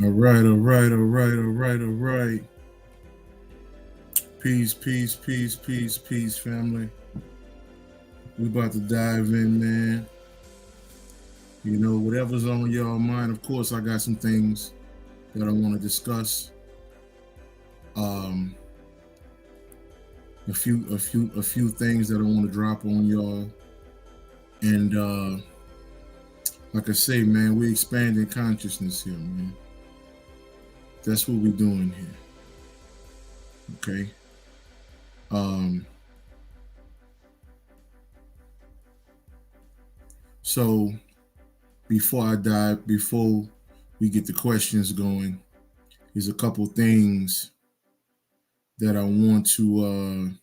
All right, all right, all right, all right, all right. Peace, peace, peace, peace, peace, family. We about to dive in, man. You know, whatever's on your mind. Of course, I got some things that I want to discuss. Um, a few things that I want to drop on y'all. And like I say, man, we expanding consciousness here, man. That's what we're doing here. Okay. Um, so before we get the questions going, there's a couple things that I want to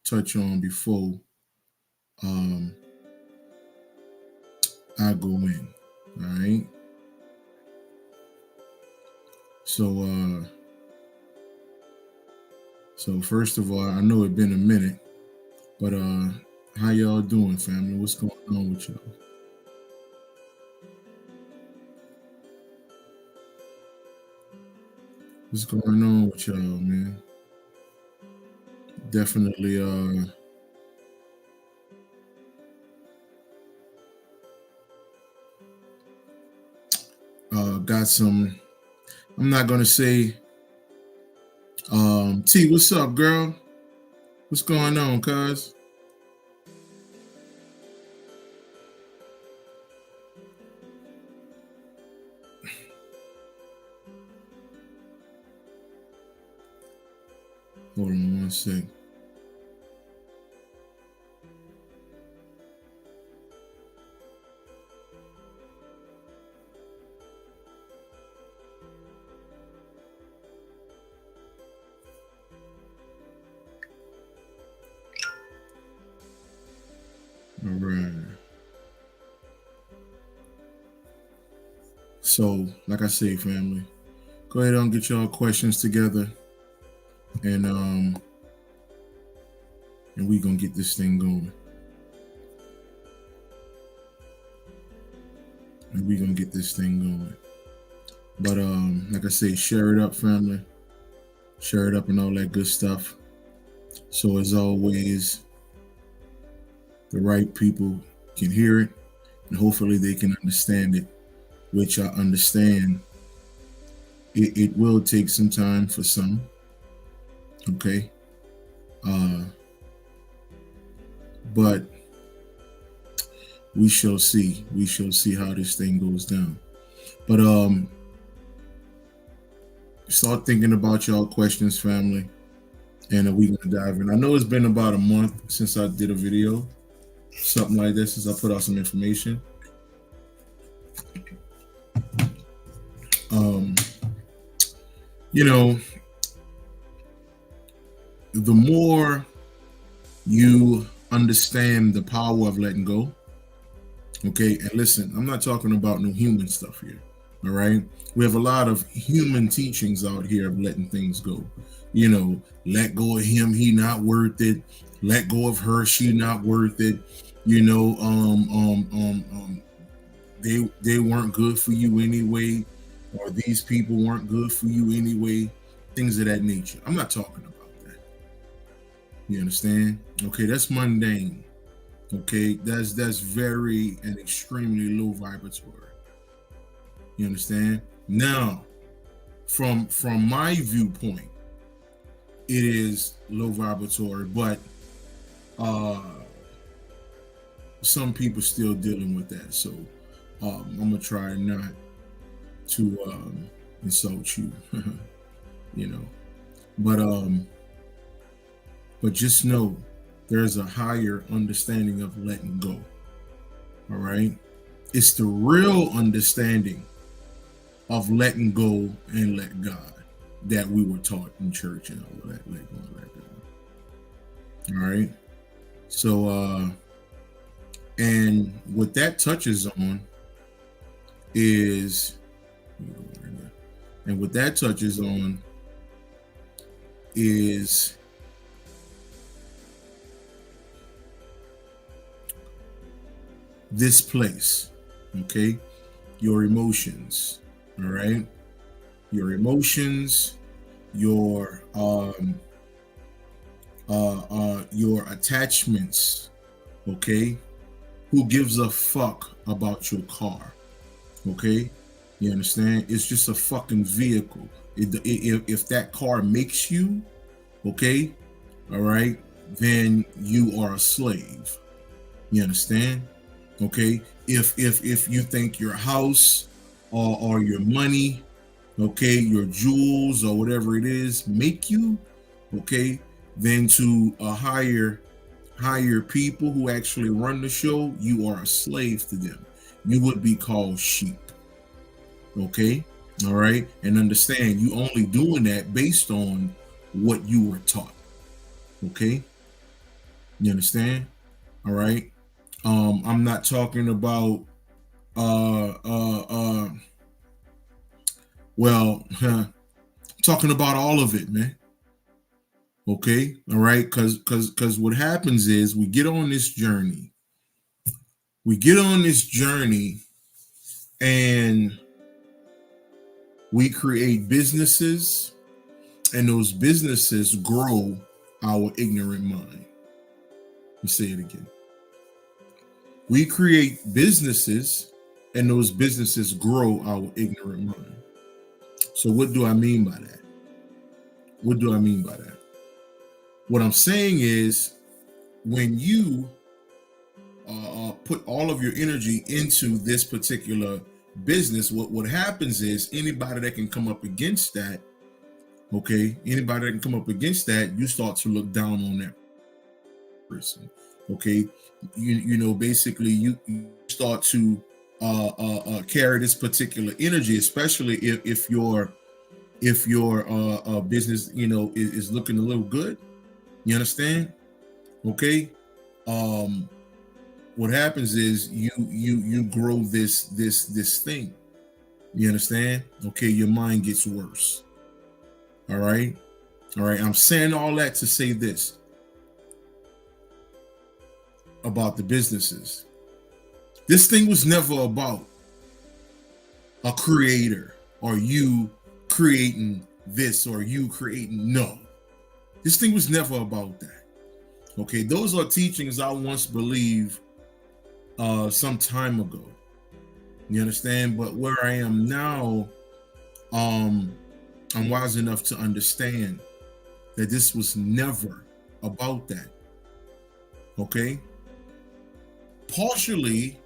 touch on before um, I go in. All right. So first of all, I know it's been a minute, but how y'all doing, family? What's going on with y'all? What's going on with y'all, man? Definitely got some. I'm not gonna say T, what's up, girl? What's going on, cuz? Hold on one sec. All right. So, like I say, family, go ahead and get y'all questions together, and we gonna get this thing going. And we gonna get this thing going. But like I say, share it up, family. Share it up and all that good stuff. So as always, the right people can hear it, and hopefully they can understand it. Which I understand. It will take some time for some. Okay. But we shall see. We shall see how this thing goes down. But start thinking about y'all questions, family, and we gonna dive in. I know it's been about a month since I did a video, something like this, since I put out some information. Um, you know, the more you understand the power of letting go, okay, and listen, I'm not talking about no human stuff here. All right, we have a lot of human teachings out here of letting things go. You know, let go of him, he not worth it. Let go of her, she not worth it. You know, they weren't good for you anyway, or these people weren't good for you anyway. Things of that nature. I'm not talking about that. You understand? Okay, that's mundane. Okay, that's very and extremely low vibratory. You understand? Now, from my viewpoint, it is low vibratory, but some people still dealing with that. So I'm gonna try not to insult you, you know. But just know there's a higher understanding of letting go. All right, it's the real understanding of letting go and let God that we were taught in church and all of that, let go and let God. All right. So and what that touches on is and what that touches on is this place. Okay. your emotions. All right, your emotions, your attachments. Okay, who gives a fuck about your car? Okay, you understand? It's just a fucking vehicle. If that car makes you, okay, all right, then you are a slave. You understand? Okay. If you think your house or your money, okay, your jewels or whatever it is make you, okay, then to a higher people who actually run the show, you are a slave to them. You would be called sheep. Okay. All right. And understand you only doing that based on what you were taught. Okay. You understand? All right. I'm not talking about uh uh uh well talking about all of it, man. Okay. All right. Because what happens is we get on this journey. We get on this journey and we create businesses, and those businesses grow our ignorant mind. Let me say it again. We create businesses, and those businesses grow our ignorant mind. So what do I mean by that? What do I mean by that? What I'm saying is when you put all of your energy into this particular business, what happens is anybody that can come up against that, okay, anybody that can come up against that, you start to look down on that person. Okay, you know basically you start to carry this particular energy, especially if your business is looking a little good. You understand? Okay. What happens is you grow this thing. You understand? Okay, your mind gets worse. All right. All right. I'm saying all that to say this about the businesses. This thing was never about a creator or you creating this or you creating. No, this thing was never about that. Okay, those are teachings I once believed some time ago. You understand? But where I am now, I'm wise enough to understand that this was never about that. Okay, partially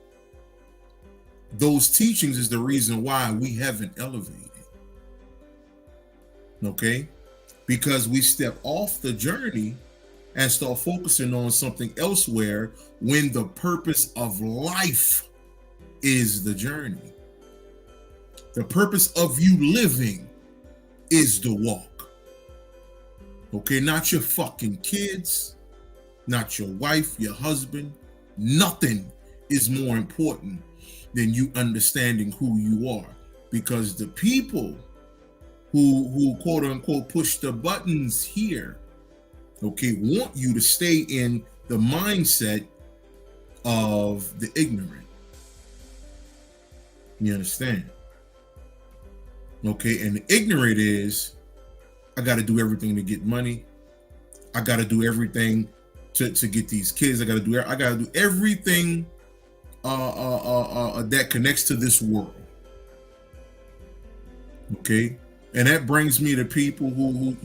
those teachings is the reason why we haven't elevated. Okay, because we step off the journey and start focusing on something elsewhere when the purpose of life is the journey. The purpose of you living is the walk. Okay, not your fucking kids, not your wife, your husband. Nothing is more important than you understanding who you are, because the people who quote unquote push the buttons here, okay, want you to stay in the mindset of the ignorant. You understand? Okay, and the ignorant is, I got to do everything to get money. I got to do everything to get these kids. I got to do everything that connects to this world. Okay, and that brings me to people who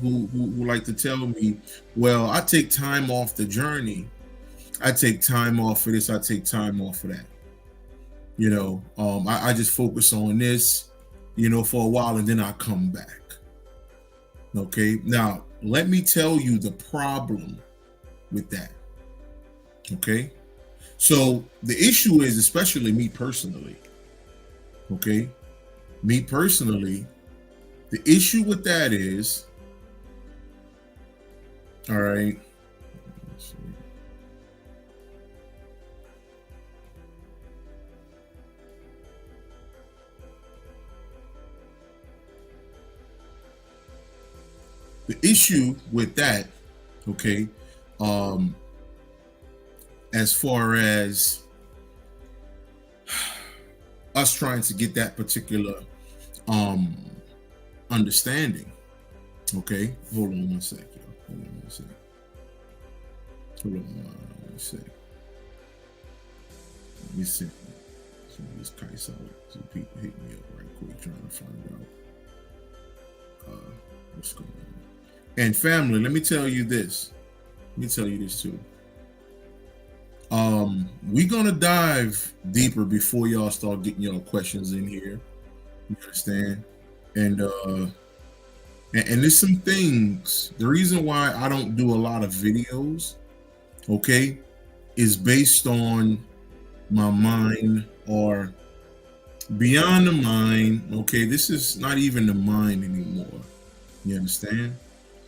like to tell me, well, I take time off the journey. I take time off for this. I take time off for that. You know, I just focus on this, for a while, and then I come back. Okay, now let me tell you the problem with that. Okay, so the issue is, especially me personally, okay, me personally, the issue with that is, all right, the issue with that, okay, as far as us trying to get that particular um understanding. Okay, hold on one sec, y'all. Hold on one sec. Hold on one sec. Let me see. Some of these kites out. Some people hit me up right quick trying to find out what's going on. And family, let me tell you this. Let me tell you this too. We're gonna dive deeper before y'all start getting y'all questions in here. You understand? And there's some things. The reason why I don't do a lot of videos, okay, is based on my mind, or beyond the mind. Okay, this is not even the mind anymore. You understand?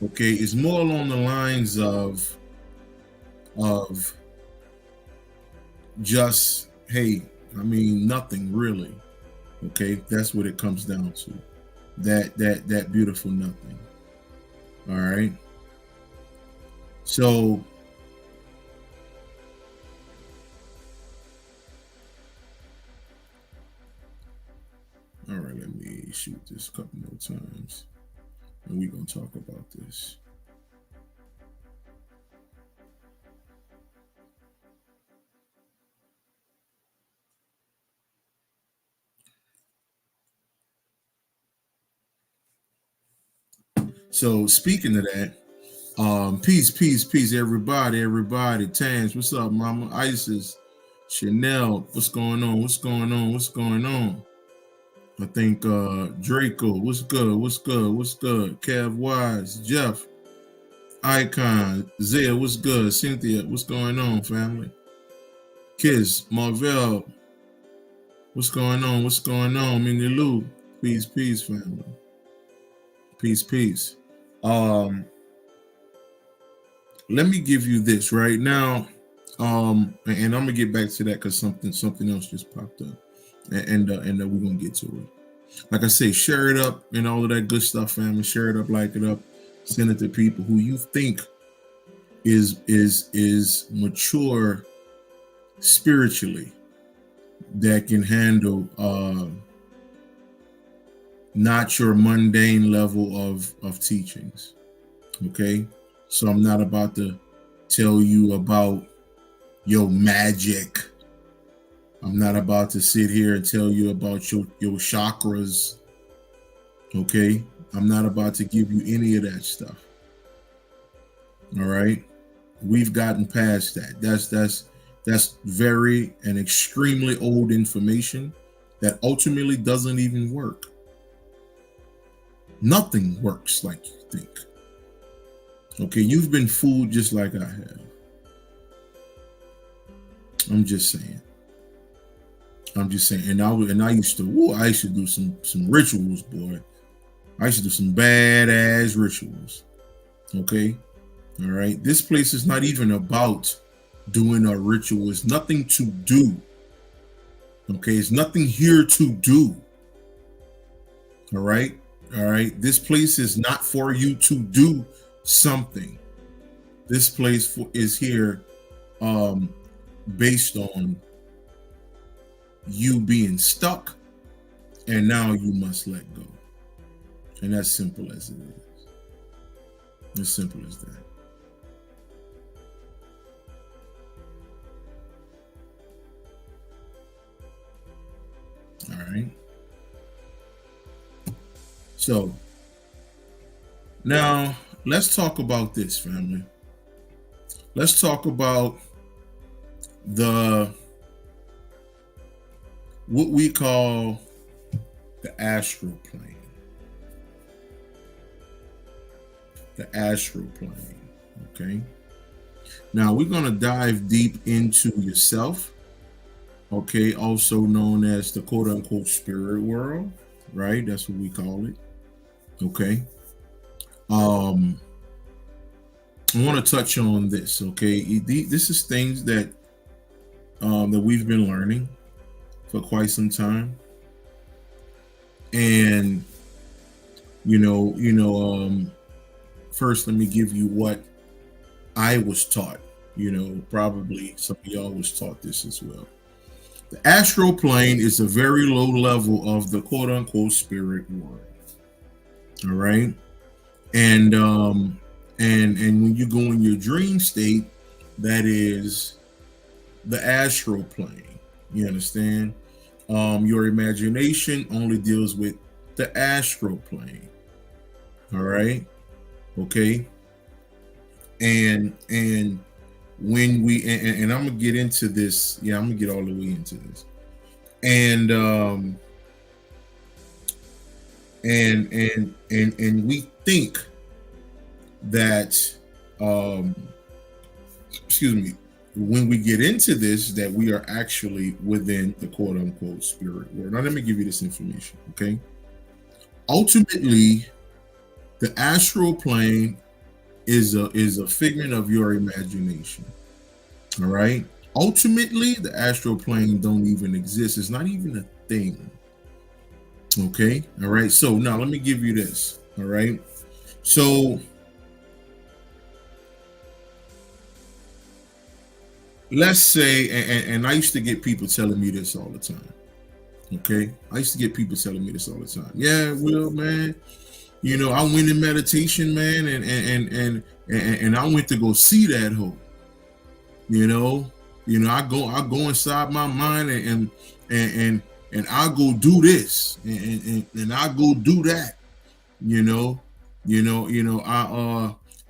Okay, it's more along the lines of just, hey, I mean, nothing really. Okay, that's what it comes down to. That beautiful nothing. All right. So all right, let me shoot this a couple more times, and we're gonna talk about this. So speaking of that, peace, everybody. Tans, what's up, Mama? Isis, Chanel, what's going on? What's going on? What's going on? I think Draco, what's good? What's good? What's good? Kev Wise, Jeff, Icon, Zaya, what's good? Cynthia, what's going on, family? Kiss, Marvell, what's going on? What's going on? Minnie Lou, peace, family. Peace. Let me give you this right now. And I'm gonna get back to that because something else just popped up. And we're gonna get to it. Like I say, share it up and all of that good stuff, family. Share it up, like it up, send it to people who you think is mature spiritually, that can handle not your mundane level of teachings. Okay, so I'm not about to tell you about your magic. I'm not about to sit here and tell you about your chakras. Okay, I'm not about to give you any of that stuff. All right, we've gotten past that. That's very and extremely old information that ultimately doesn't even work. Nothing works like you think. Okay, you've been fooled just like I have. I'm just saying. And I used to do some rituals, boy. I used to do some badass rituals. Okay, all right. This place is not even about doing a ritual. It's nothing to do. Okay, it's nothing here to do. All right. This place is not for you to do something. This place is here based on you being stuck, and now you must let go. And that's simple as it is. As simple as that. All right. So now let's talk about this, family. Let's talk about what we call the astral plane. The astral plane. Okay. Now we're going to dive deep into yourself. Okay. Also known as the quote unquote spirit world. Right. That's what we call it. Okay. I want to touch on this. Okay. This is things that we've been learning for quite some time. And first let me give you what I was taught. Probably some of y'all was taught this as well. The astral plane is a very low level of the quote unquote spirit world. All right. And when you go in your dream state, that is the astral plane. You understand? Your imagination only deals with the astral plane. All right. Okay. And when we and I'm gonna get into this, yeah, I'm gonna get all the way into this. And we think that excuse me, when we get into this, that we are actually within the quote unquote spirit world. Now let me give you this information, okay? Ultimately, the astral plane is a figment of your imagination. All right. Ultimately, the astral plane don't even exist. It's not even a thing. Okay. All right. So now let me give you this. All right. So let's say, and I used to get people telling me this all the time. Okay. I used to get people telling me this all the time. Yeah, Will, man. You know, I went in meditation, man, and I went to go see that hoe. You know, I go inside my mind and I go do this and I go do that.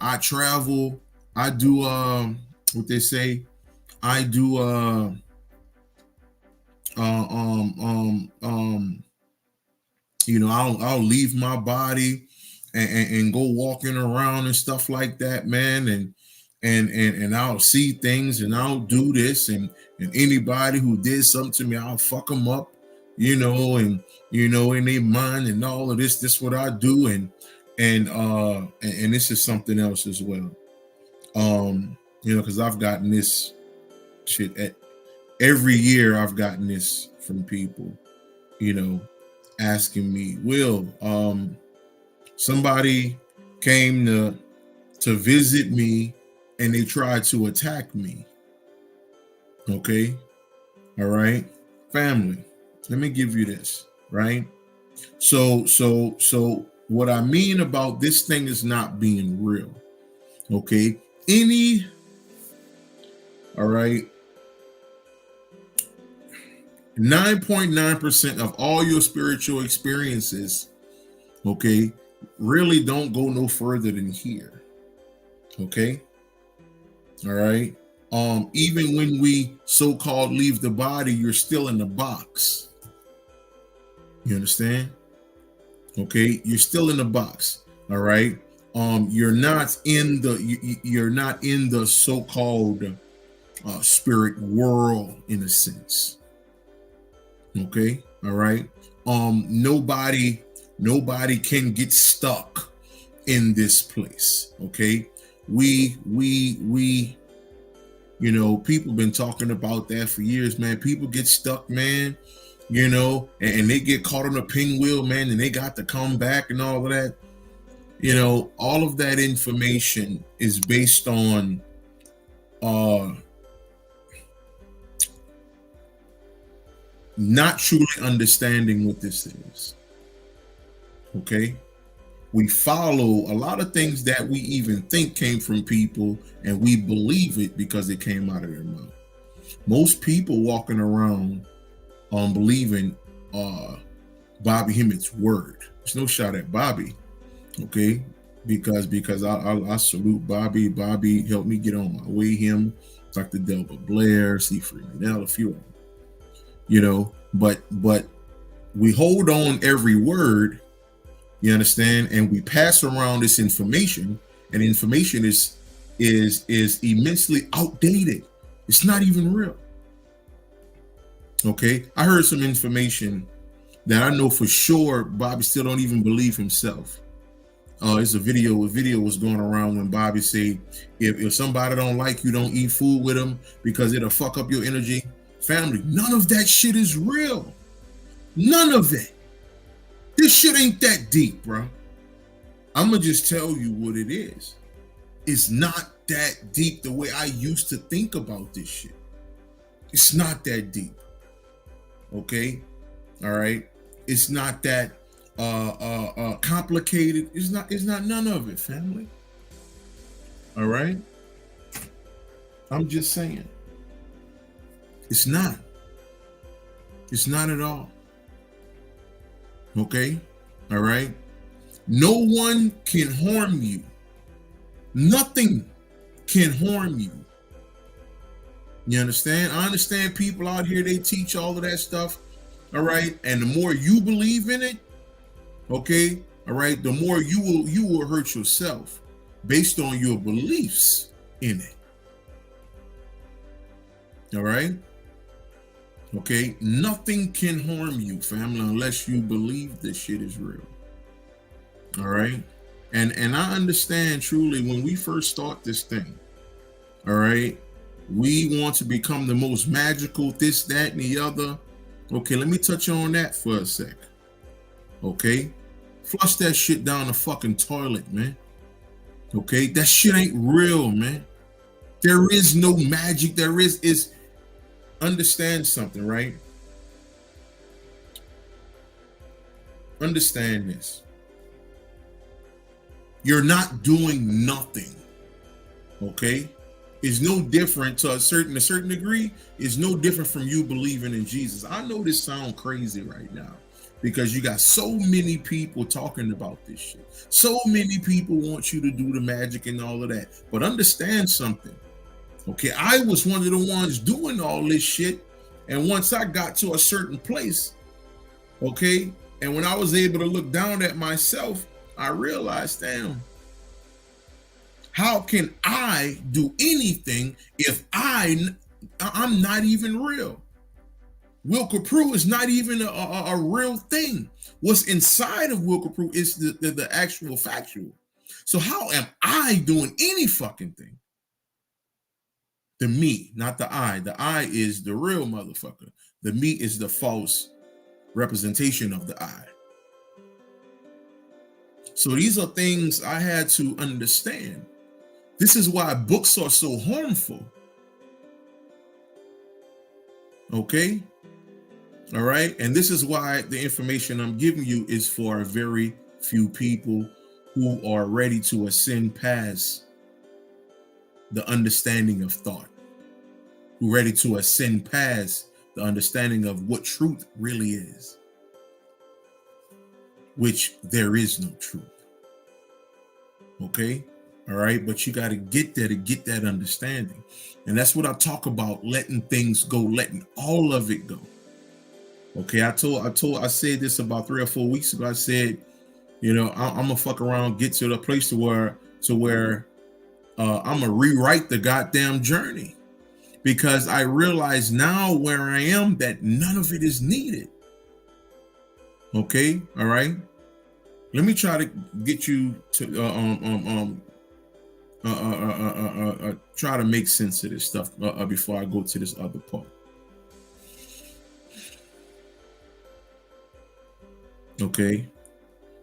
I travel. I do what they say. I do I'll leave my body and go walking around and stuff like that, man, and I'll see things and I'll do this and anybody who did something to me, I'll fuck them up, and in their mind and all of this. This what I do, and this is something else as well. Because I've gotten this shit every year. I've gotten this from people, asking me, Will, somebody came to visit me and they tried to attack me. Okay. All right. Family, let me give you this, right? So what I mean about this thing is not being real. Okay. All right. 9.9% of all your spiritual experiences, okay, really don't go no further than here. Okay. All right. Even when we so-called leave the body, you're still in the box. You understand? Okay, you're still in the box. All right. You're not in the so-called spirit world in a sense. Okay. All right. Nobody can get stuck in this place. Okay. We people been talking about that for years, man. People get stuck, man, and they get caught on a pinwheel, man, and they got to come back and all of that. All of that information is based on not truly understanding what this is. Okay. We follow a lot of things that we even think came from people, and we believe it because it came out of their mouth. Most people walking around believing Bobby Hemmitt's word. There's no shot at Bobby, okay? Because I salute Bobby. Bobby helped me get on my way. Him, Dr. Delbert Blair, C. Freeman, a few of them. But we hold on every word. You understand? And we pass around this information, and information is immensely outdated. It's not even real. Okay. I heard some information that I know for sure Bobby still don't even believe himself. It's a video was going around when Bobby said, if somebody don't like you, don't eat food with them because it'll fuck up your energy. Family, none of that shit is real. None of it. This shit ain't that deep, bro. I'm going to just tell you what it is. It's not that deep the way I used to think about this shit. It's not that deep. Okay. All right. It's not that complicated. It's not none of it, family. All right. I'm just saying. It's not. It's not at all. Okay. All right. No one can harm you. Nothing can harm you. You understand? I understand people out here, they teach all of that stuff. All right. And the more you believe in it, okay, all right, the more you will hurt yourself based on your beliefs in it. All right. Okay. Nothing can harm you, family, unless you believe this shit is real. All right. And I understand truly when we first start this thing, all right, we want to become the most magical, this, that, and the other. Okay, let me touch on that for a sec. Okay, flush that shit down the fucking toilet, man. Okay, that shit ain't real, man. There is no magic. There is understand something, right? Understand this. You're not doing nothing. Okay? Is no different to a certain degree, is no different from you believing in Jesus. I know this sounds crazy right now because you got so many people talking about this shit. So many people want you to do the magic and all of that. But understand something. Okay, I was one of the ones doing all this shit. And once I got to a certain place, okay, and when I was able to look down at myself, I realized, damn, how can I do anything if I'm not even real? Wilker Prue is not even a real thing. What's inside of Wilker Prue is the actual factual. So how am I doing any fucking thing? The me, not the I. The I is the real motherfucker. The me is the false representation of the I. So these are things I had to understand. This is why books are so harmful. Okay? All right? And this is why the information I'm giving you is for a very few people who are ready to ascend past the understanding of thought, who are ready to ascend past the understanding of what truth really is, which there is no truth. Okay? All right, but you got to get there to get that understanding. And that's what I talk about, letting things go, letting all of it go. Okay, I said this about 3 or 4 weeks ago. I said, you know, I'm gonna fuck around, get to the place to where I'm gonna rewrite the goddamn journey, because I realize now where I am that none of it is needed. Okay, all right. Let me try to get you to try to make sense of this stuff before I go to this other part. Okay.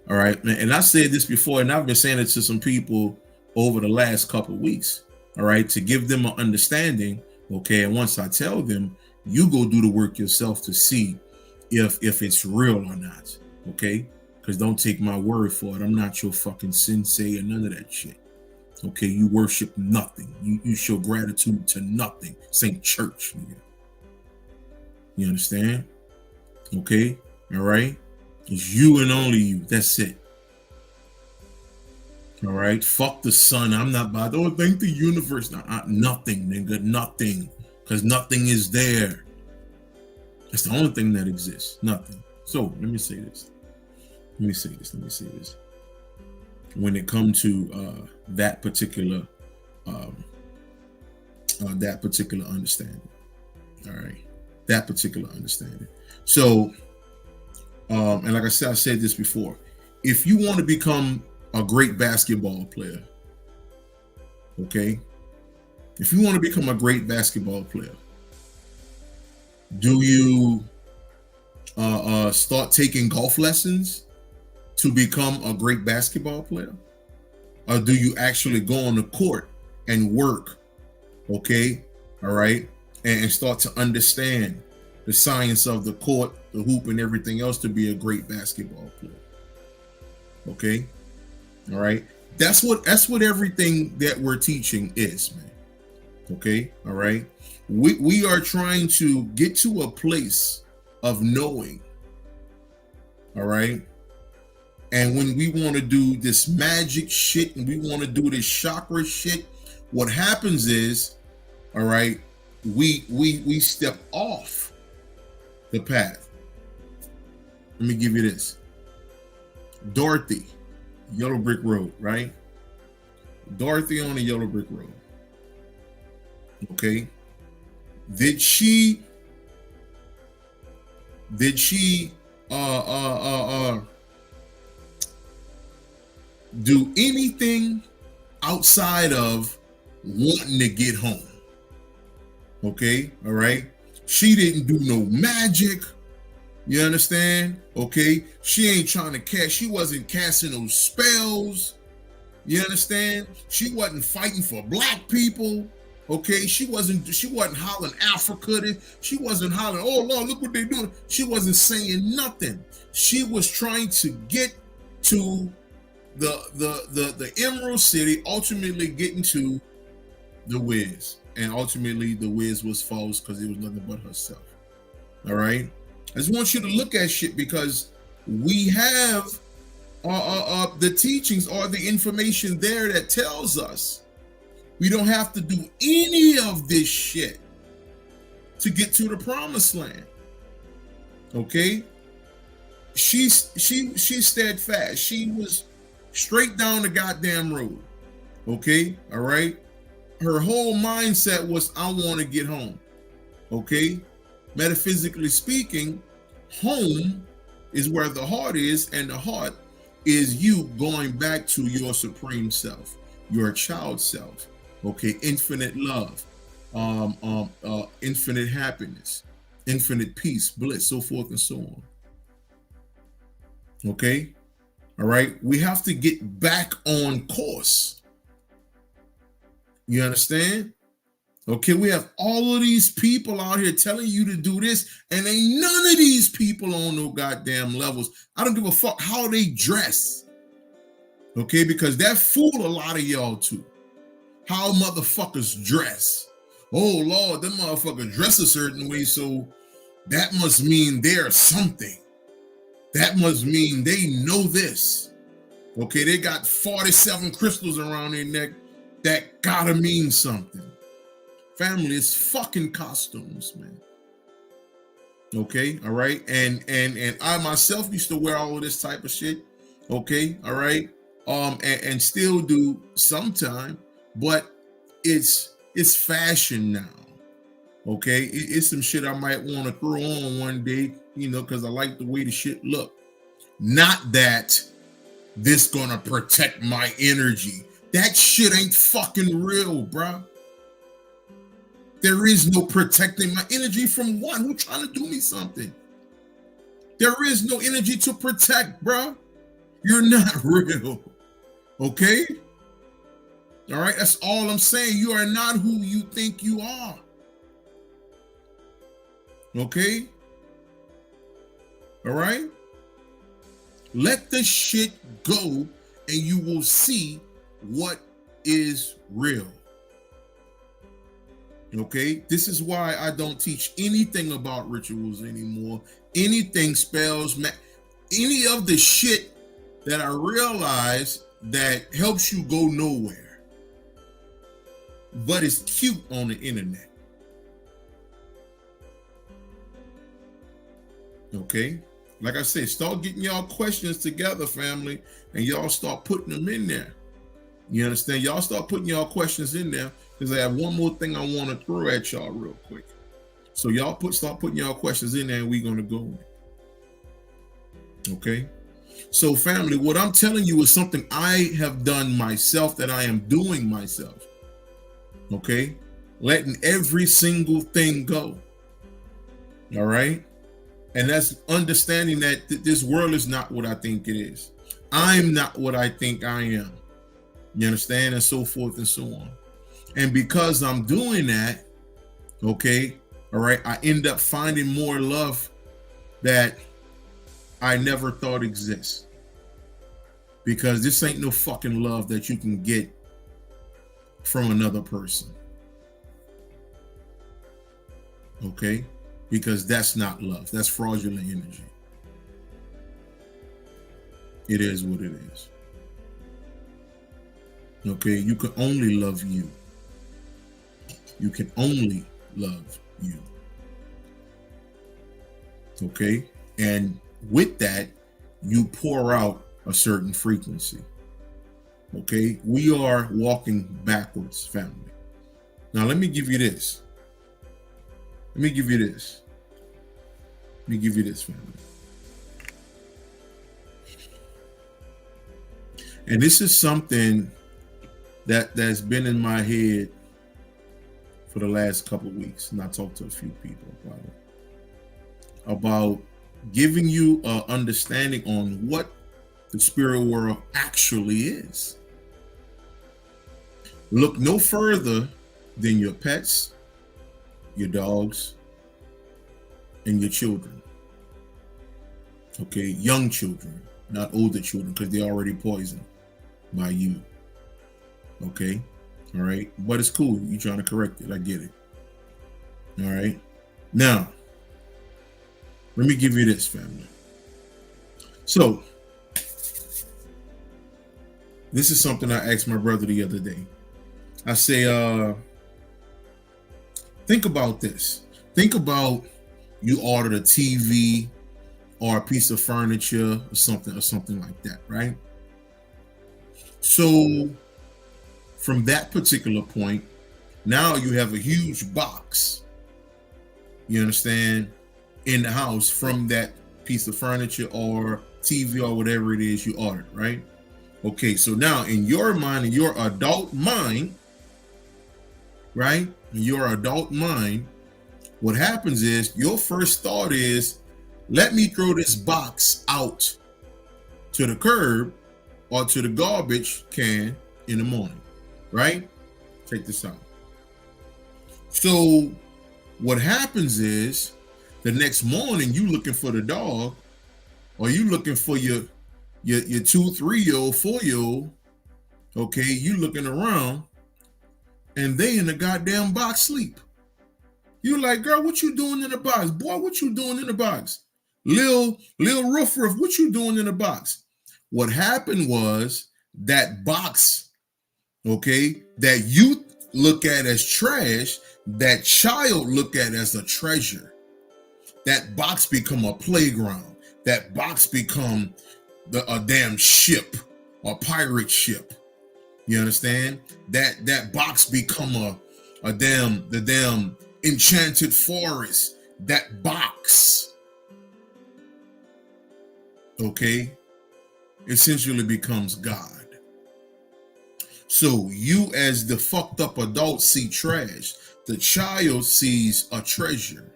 All right. And I said this before, and I've been saying it to some people over the last couple of weeks. All right. To give them an understanding. Okay. And once I tell them, you go do the work yourself to see if it's real or not. Okay. Because don't take my word for it. I'm not your fucking sensei or none of that shit. Okay, you worship nothing. You show gratitude to nothing. This ain't church, nigga. You understand? Okay, all right? It's you and only you. That's it. All right? Fuck the sun. I'm not about to thank the universe. Nothing, nigga. Nothing. Because nothing is there. That's the only thing that exists. Nothing. So, let me say this. When it comes to that particular understanding, all right, that particular understanding. So, and like I said this before, if you want to become a great basketball player, okay, if you want to become a great basketball player, do you start taking golf lessons to become a great basketball player? Or do you actually go on the court and work, okay, all right, and start to understand the science of the court, the hoop, and everything else to be a great basketball player. Okay, all right. That's what everything that we're teaching is, man. Okay, all right. We are trying to get to a place of knowing. All right. And when we want to do this magic shit and we want to do this chakra shit, what happens is, all right, we step off the path. Let me give you this. Dorothy, Yellow Brick Road, right? Dorothy on the Yellow Brick Road. Okay. Did she do anything outside of wanting to get home? Okay, all right. She didn't do no magic. You understand? Okay, she ain't trying to cast. She wasn't casting no spells. You understand? She wasn't fighting for black people. Okay, she wasn't hollering Africa. She wasn't hollering, oh Lord, look what they're doing. She wasn't saying nothing. She was trying to get to the Emerald City, ultimately getting to the Wiz. And ultimately the Wiz was false because it was nothing but herself. All right. I just want you to look at shit because we have the teachings or the information there that tells us we don't have to do any of this shit to get to the promised land. Okay. She's steadfast. She was straight down the goddamn road. Okay. All right. Her whole mindset was, I want to get home. Okay. Metaphysically speaking, home is where the heart is, and the heart is you going back to your supreme self, your child self. Okay, infinite love, infinite happiness, infinite peace, bliss, so forth and so on. Okay, all right. We have to get back on course. You understand? Okay, we have all of these people out here telling you to do this, and ain't none of these people on no goddamn levels. I don't give a fuck how they dress. Okay, because that fool a lot of y'all too. How motherfuckers dress. Oh Lord, them motherfuckers dress a certain way, so that must mean they're something. That must mean they know this. Okay, they got 47 crystals around their neck. That gotta mean something. Family, is fucking costumes, man. Okay, all right. And I myself used to wear all of this type of shit. Okay, all right. And still do sometime, but it's fashion now. Okay, it's some shit I might want to throw on one day, you know, because I like the way the shit look. Not that this gonna protect my energy. That shit ain't fucking real, bruh. There is no protecting my energy from one who's trying to do me something. There is no energy to protect, bruh. You're not real. Okay? All right, that's all I'm saying. You are not who you think you are. Okay? All right? Let the shit go and you will see what is real. Okay? This is why I don't teach anything about rituals anymore. Anything spells, any of the shit that I realize that helps you go nowhere. But it's cute on the internet. Okay? Like I said, start getting y'all questions together, family, and y'all start putting them in there. You understand? Y'all start putting y'all questions in there because I have one more thing I want to throw at y'all real quick. So y'all start putting y'all questions in there and we're going to go. Okay? So family, what I'm telling you is something I have done myself, that I am doing myself. Okay? Letting every single thing go. All right? And that's understanding that this world is not what I think it is. I'm not what I think I am. You understand? And so forth and so on. And because I'm doing that, okay, All right. I end up finding more love that I never thought exists. Because this ain't no fucking love that you can get from another person. Okay? Because that's not love. That's fraudulent energy. It is what it is. Okay? You can only love you. You can only love you. Okay? And with that, you pour out a certain frequency. Okay? We are walking backwards, family. Now, let me give you this. Let me give you this. Let me give you this, family. And this is something that's been in my head for the last couple of weeks. And I talked to a few people about it. About giving you an understanding on what the spirit world actually is. Look no further than your pets, your dogs, and your children. Okay, young children, not older children, because they're already poisoned by you. Okay, all right, but it's cool. You're trying to correct it. I get it. All right, now let me give you this, family. So this is something I asked my brother the other day. I say, think about this. Think about you ordered a TV or a piece of furniture or something like that, right? So from that particular point, now you have a huge box, you understand, in the house from that piece of furniture or TV or whatever it is you ordered, right? Okay, so now in your mind, in your adult mind, right? In your adult mind, what happens is your first thought is, let me throw this box out to the curb or to the garbage can in the morning, right? Check this out. So what happens is the next morning you looking for the dog or you looking for your 2, 3-year-old, 4-year-old, okay, you looking around and they in the goddamn box sleep. You like, girl, what you doing in the box? Boy, what you doing in the box? Lil Ruff, what you doing in the box? What happened was that box, okay, that you look at as trash, that child look at as a treasure. That box become a playground. That box become a damn ship, a pirate ship. You understand? That box become the damn enchanted forest. That box, okay, essentially becomes God. So you as the fucked up adult see trash. The child sees a treasure.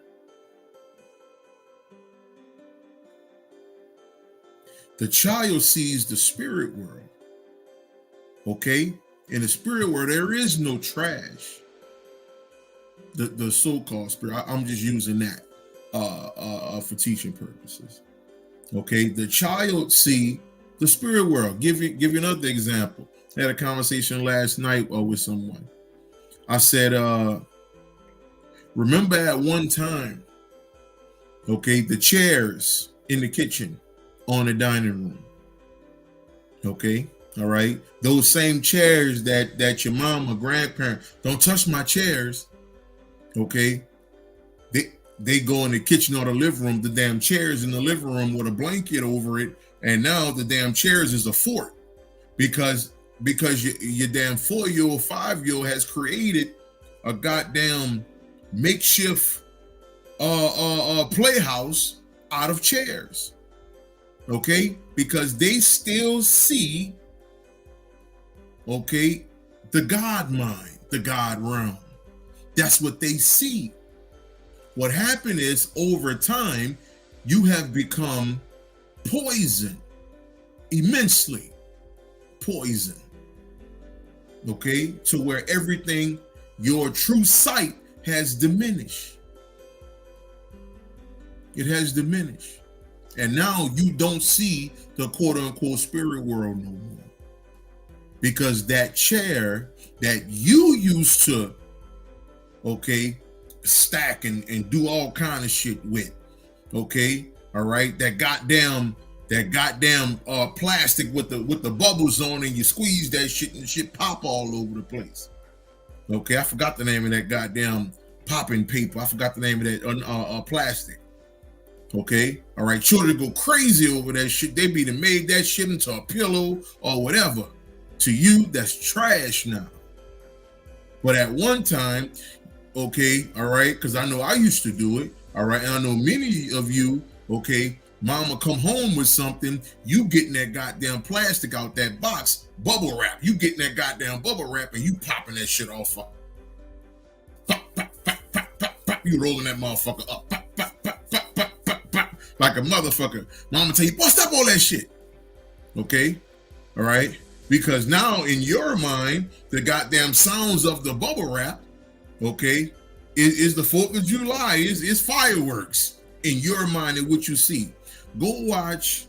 The child sees the spirit world. Okay? In the spirit world, there is no trash. The so-called spirit. I'm just using that for teaching purposes. Okay? The child see the spirit world. Give you another example. I had a conversation last night with someone. I said, remember at one time, okay, the chairs in the kitchen on the dining room. Okay, all right. Those same chairs that your mom or grandparent, don't touch my chairs. Okay. They go in the kitchen or the living room, the damn chairs in the living room with a blanket over it, and now the damn chairs is a fort because your damn 4-year-old, 5-year-old has created a goddamn makeshift playhouse out of chairs. Okay, because they still see, okay, the God mind, the God realm. That's what they see. What happened is over time, you have become poison, immensely poison. Okay, to where everything, your true sight has diminished. It has diminished. And now you don't see the quote unquote spirit world no more. Because that chair that you used to, okay, stack and do all kind of shit with, okay, all right, that goddamn plastic with the bubbles on, and you squeeze that shit and shit pop all over the place. Okay, I forgot the name of that goddamn popping paper. I forgot the name of that plastic. Okay, all right, children go crazy over that shit. They be made that shit into a pillow or whatever. To you, that's trash now. But at one time, okay, all right, because I know I used to do it, all right, and I know many of you, okay, mama come home with something, you getting that goddamn plastic out that box, bubble wrap, you getting that goddamn bubble wrap and you popping that shit off. Pop, pop, pop, pop, pop, pop. You rolling that motherfucker up, pop, pop, pop, pop, pop, pop, pop, like a motherfucker. Mama tell you, bust up all that shit, okay, all right, because now in your mind, the goddamn sounds of the bubble wrap, okay, is the 4th of July, is fireworks in your mind and what you see. Go watch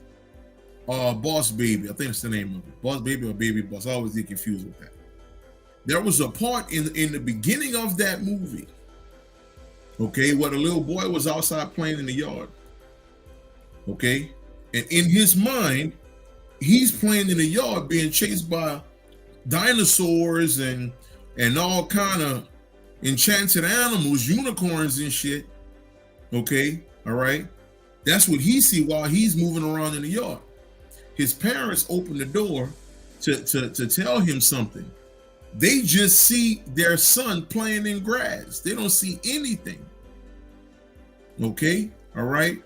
Boss Baby. I think that's the name of it. Boss Baby or Baby Boss. I always get confused with that. There was a part in the beginning of that movie, okay, where the little boy was outside playing in the yard. Okay, and in his mind, he's playing in the yard being chased by dinosaurs and all kind of enchanted animals, unicorns and shit. Okay, all right. That's what he see while he's moving around in the yard. His parents open the door to tell him something. They just see their son playing in grass. They don't see anything. Okay, all right.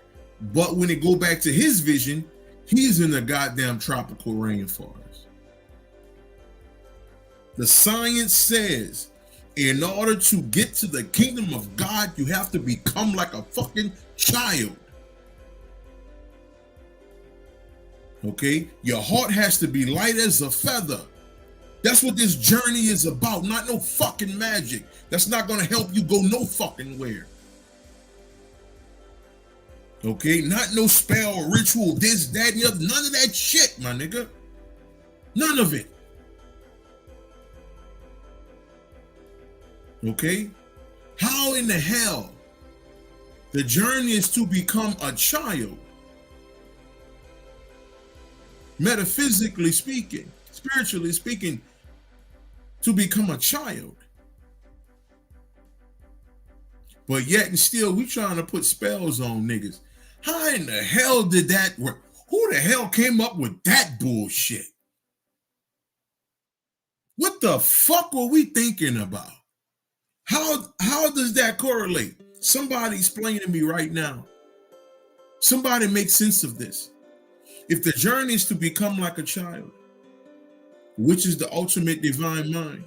But when it go back to his vision, he's in the goddamn tropical rainforest. The science says in order to get to the kingdom of God, you have to become like a fucking child. Okay? Your heart has to be light as a feather. That's what this journey is about, not no fucking magic. That's not going to help you go no fucking where. Okay? Not no spell or ritual, this, that, and the other. None of that shit, my nigga. None of it. Okay? How in the hell the journey is to become a child? Metaphysically speaking, spiritually speaking, to become a child. But yet and still, we trying to put spells on niggas. How in the hell did that work? Who the hell came up with that bullshit? What the fuck were we thinking about? How does that correlate? Somebody explain to me right now. Somebody make sense of this. If the journey is to become like a child, which is the ultimate divine mind,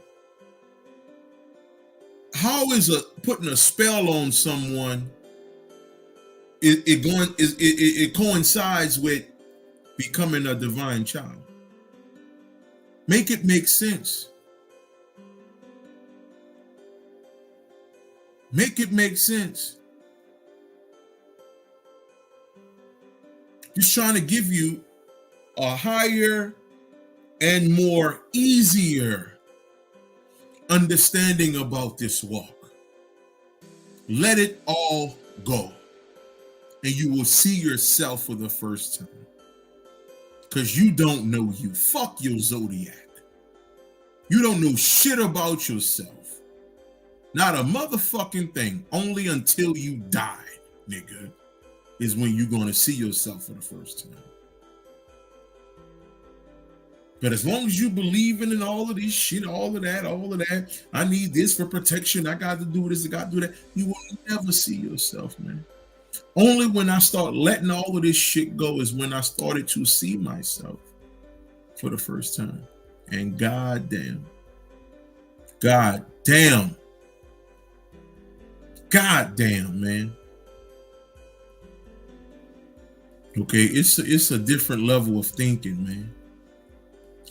how is putting a spell on someone? It coincides with becoming a divine child. Make it make sense. Make it make sense. Just trying to give you a higher and more easier understanding about this walk. Let it all go, and you will see yourself for the first time. Because you don't know you. Fuck your zodiac. You don't know shit about yourself. Not a motherfucking thing. Only until you die, nigga, is when you're going to see yourself for the first time. But as long as you believing in all of this shit, all of that, I need this for protection, I got to do this, I got to do that, you will never see yourself, man. Only when I start letting all of this shit go is when I started to see myself for the first time. And goddamn, man. Okay, it's a different level of thinking, man.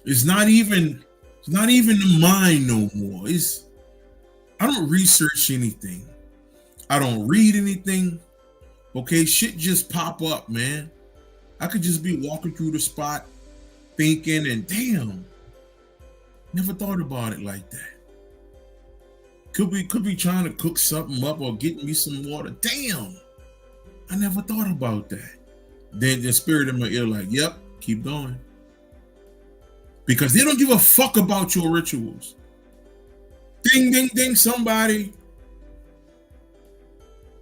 It's not even the mind no more. I don't research anything. I don't read anything. Okay, shit just pop up, man. I could just be walking through the spot thinking, and damn, never thought about it like that. Could be trying to cook something up or getting me some water. Damn, I never thought about that. Then the spirit in my ear, like, yep, keep going. Because they don't give a fuck about your rituals. Ding, ding, ding, somebody.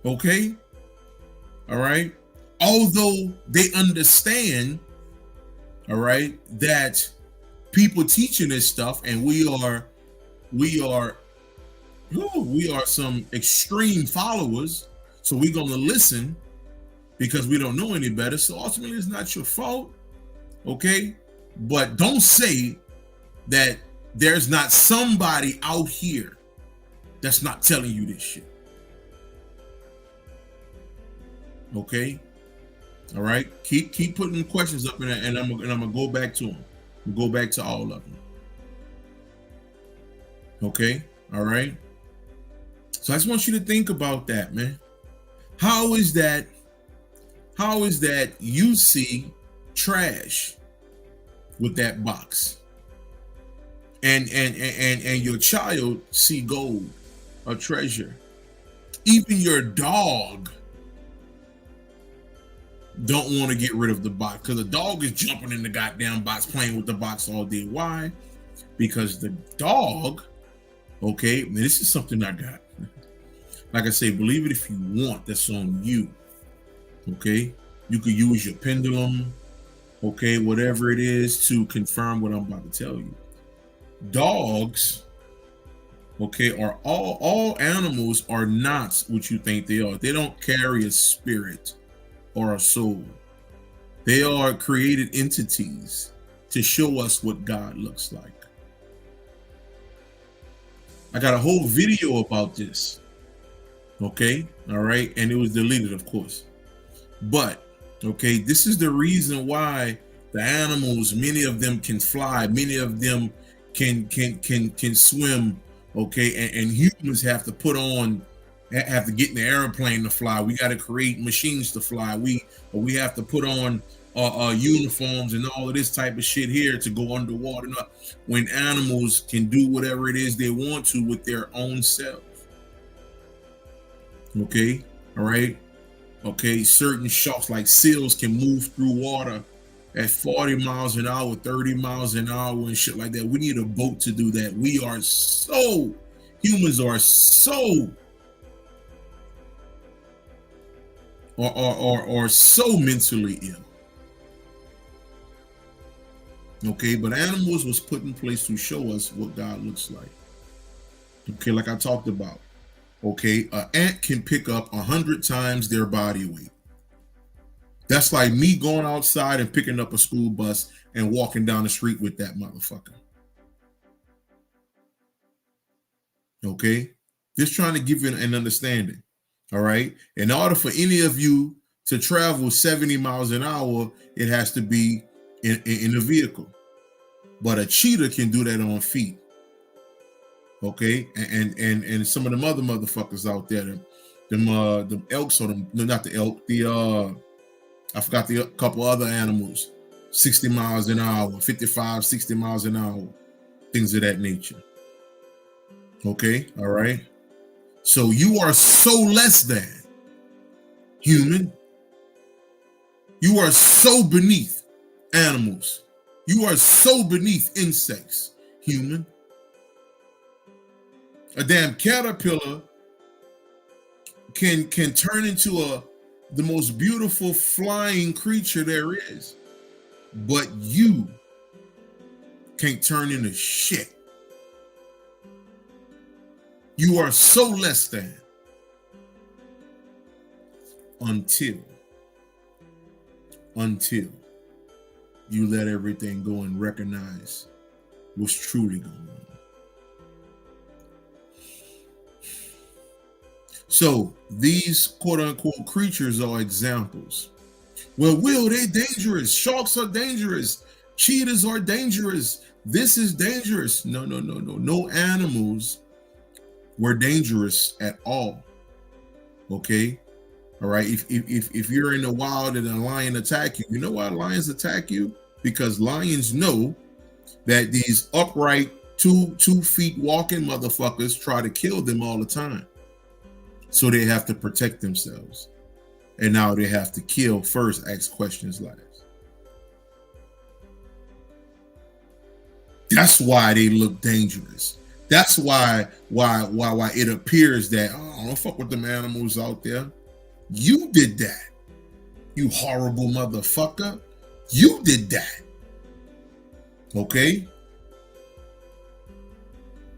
Okay? All right? Although they understand, all right, that people teaching this stuff, and we are some extreme followers, so we're gonna listen because we don't know any better. So ultimately it's not your fault. Okay? But don't say that there's not somebody out here that's not telling you this shit. Okay? All right? Keep putting questions up in there, and I'm gonna go back to them. Go back to all of them. Okay? All right? So I just want you to think about that, man. How is that you see trash with that box, and your child see gold or treasure? Even your dog don't want to get rid of the box, because the dog is jumping in the goddamn box, playing with the box all day. Why? Because the dog, okay, man, this is something I got. Like I say, believe it if you want, that's on you. Okay? You could use your pendulum, okay, whatever it is, to confirm what I'm about to tell you. Dogs, okay, are all animals are not what you think they are. They don't carry a spirit or a soul. They are created entities to show us what God looks like. I got a whole video about this. Okay, all right, and it was deleted, of course. But okay, this is the reason why the animals, many of them can fly, many of them can swim. Okay, and humans have to get in the airplane to fly. We got to create machines to fly. We have to put on uniforms and all of this type of shit here to go underwater. When animals can do whatever it is they want to with their own self. Okay, all right. Okay, certain sharks like seals can move through water at 40 miles an hour, 30 miles an hour, and shit like that. We need a boat to do that. Humans are so or so mentally ill. Okay, but animals was put in place to show us what God looks like. Okay, like I talked about. Okay, an ant can pick up 100 times their body weight. That's like me going outside and picking up a school bus and walking down the street with that motherfucker. Okay, just trying to give you an understanding. All right, in order for any of you to travel 70 miles an hour, it has to be in a vehicle. But a cheetah can do that on feet. Okay, and some of them other motherfuckers out there, them elks, or not the elk, I forgot the couple other animals, 60 miles an hour, 55, 60 miles an hour, things of that nature. Okay, all right. So you are so less than human. You are so beneath animals. You are so beneath insects, human. A damn caterpillar can turn into the most beautiful flying creature there is, but you can't turn into shit. You are so less than until you let everything go and recognize what's truly going on. So these quote unquote creatures are examples. Well, they're dangerous. Sharks are dangerous. Cheetahs are dangerous. This is dangerous. No. No animals were dangerous at all. Okay? All right. If you're in the wild and a lion attack you, you know why lions attack you? Because lions know that these upright 2 feet walking motherfuckers try to kill them all the time. So they have to protect themselves. And now they have to kill first, ask questions last. That's why they look dangerous. That's why it appears that, oh, don't fuck with them animals out there. You did that. You horrible motherfucker. You did that. Okay?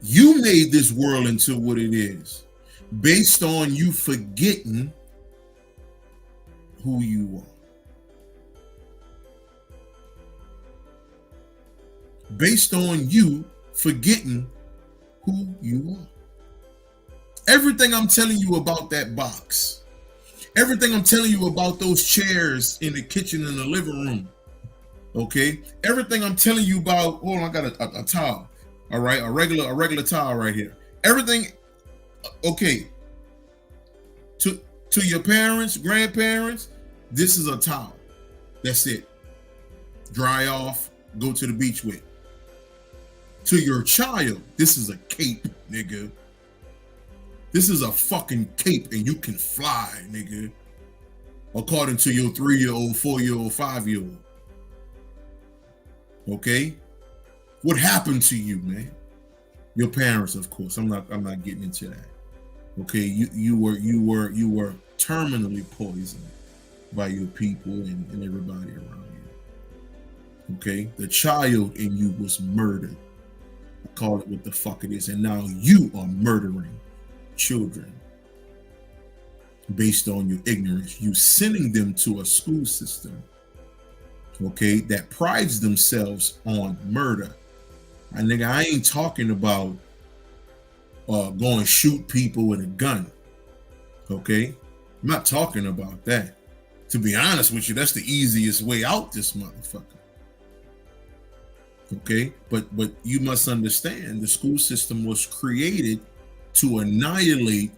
You made this world into what it is based on you forgetting who you are. Based on you forgetting who you are. Everything I'm telling you about that box, everything I'm telling you about those chairs in the kitchen and the living room, okay? Everything I'm telling you about, hold on, I got a towel, all right? A regular towel right here. Everything, okay. To your parents, grandparents, this is a towel. That's it. Dry off, go to the beach with. To your child, this is a cape, nigga. This is a fucking cape and you can fly, nigga. According to your 3-year-old, 4-year-old, 5-year-old. Okay? What happened to you, man? Your parents, of course. I'm not getting into that. Okay, you were terminally poisoned by your people and everybody around you. Okay, the child in you was murdered. I call it what the fuck it is, and now you are murdering children based on your ignorance. You sending them to a school system, okay, that prides themselves on murder. And nigga, I ain't talking about going shoot people with a gun. Okay, I'm not talking about that. To be honest with you, that's the easiest way out this motherfucker. Okay, but you must understand the school system was created to annihilate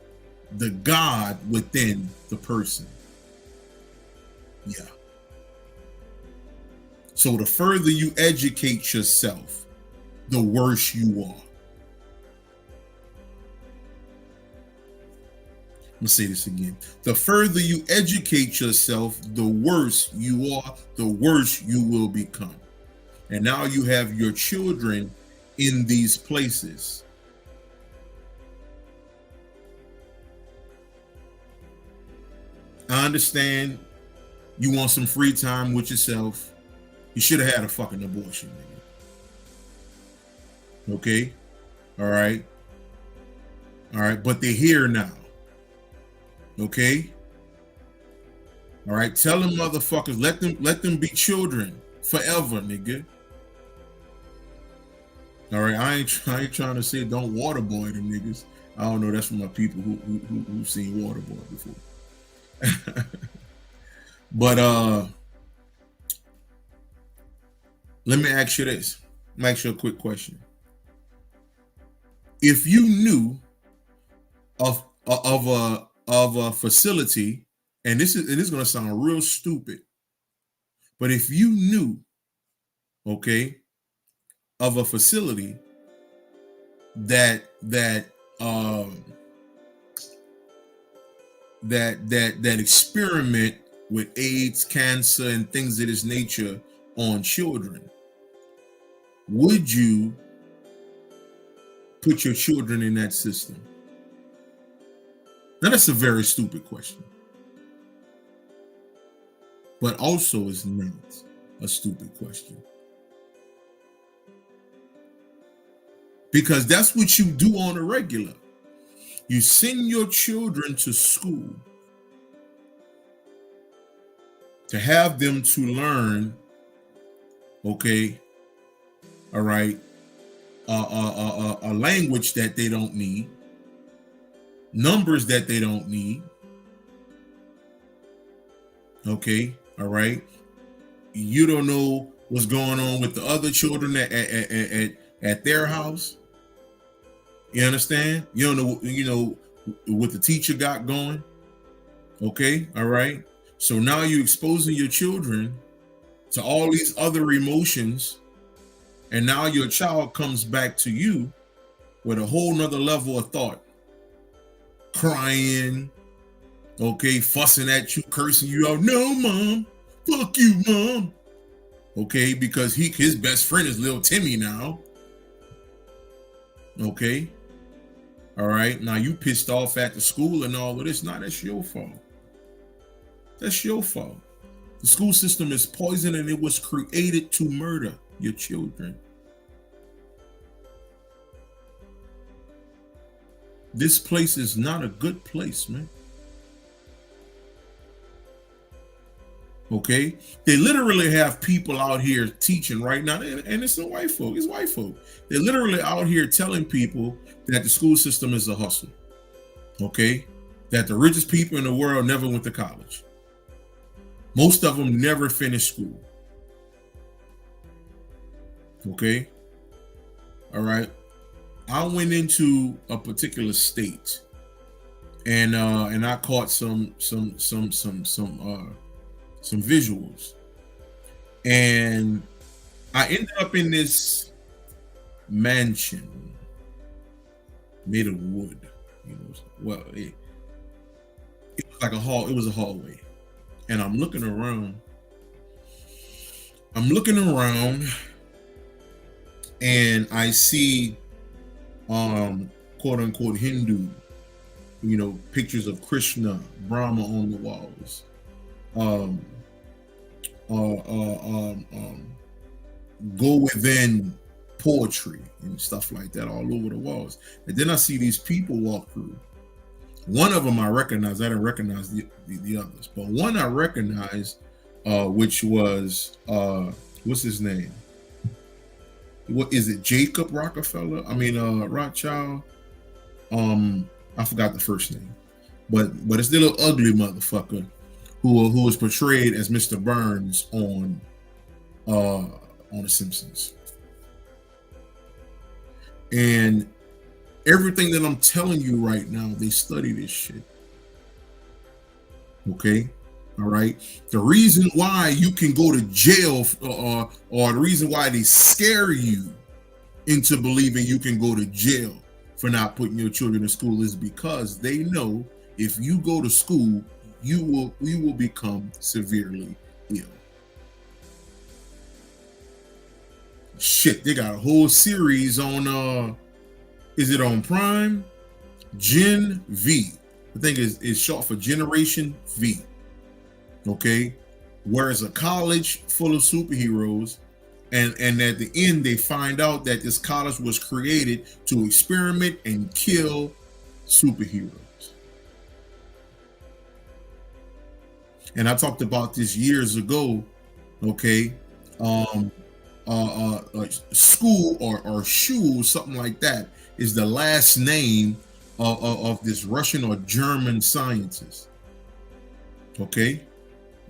the God within the person. Yeah. So the further you educate yourself, the worse you are. I'm gonna say this again. The further you educate yourself, the worse you are, the worse you will become. And now you have your children in these places. I understand you want some free time with yourself. You should have had a fucking abortion, nigga. Okay? All right? All right, but they're here now. Okay? All right, tell them motherfuckers, let them be children forever, nigga. All right, I ain't trying to say don't waterboy them niggas. I don't know, that's for my people who've seen waterboy before. But let me ask you this. Let me ask you a quick question. If you knew of a facility, and this is going to sound real stupid, but if you knew, okay, of a facility that experiment with AIDS, cancer, and things of this nature on children, would you put your children in that system? Now that's a very stupid question, but also is not a stupid question. Because that's what you do on a regular. You send your children to school to have them to learn, okay, all right, a language that they don't need, numbers that they don't need, okay, all right. You don't know what's going on with the other children at their house. You understand? You don't know, what the teacher got going. Okay, all right. So now you're exposing your children to all these other emotions, and now your child comes back to you with a whole nother level of thought, crying, okay, fussing at you, cursing you out. No, mom, fuck you, mom. Okay, because his best friend is little Timmy now. Okay, all right. Now you pissed off at the school and all of this. Now that's your fault. That's your fault. The school system is poison and it was created to murder your children. This place is not a good place, man. Okay, they literally have people out here teaching right now, and it's the white folk. It's white folk. They're literally out here telling people that the school system is a hustle. Okay, that the richest people in the world never went to college. Most of them never finished school. Okay, all right. I went into a particular state, and I caught some visuals, and I ended up in this mansion made of wood. You know, well, it was like a hall. It was a hallway, and I'm looking around. And I see, quote unquote Hindu, you know, pictures of Krishna, Brahma on the walls. Go within poetry and stuff like that all over the walls. And then I see these people walk through. One of them I recognize. I didn't recognize the others, but one I recognized, which was what's his name? What is it? Jacob Rockefeller? I mean, Rothschild. I forgot the first name, but it's the little ugly motherfucker who was portrayed as Mr. Burns on The Simpsons. And everything that I'm telling you right now, they study this shit. Okay, all right. The reason why you can go to jail, or the reason why they scare you into believing you can go to jail for not putting your children in school is because they know if you go to school, you will become severely ill. Shit, they got a whole series on is it on Prime? Gen V. I think it's short for Generation V. Okay. Whereas a college full of superheroes, and at the end they find out that this college was created to experiment and kill superheroes. And I talked about this years ago. Okay. School or Shul, something like that, is the last name of this Russian or German scientist. Okay,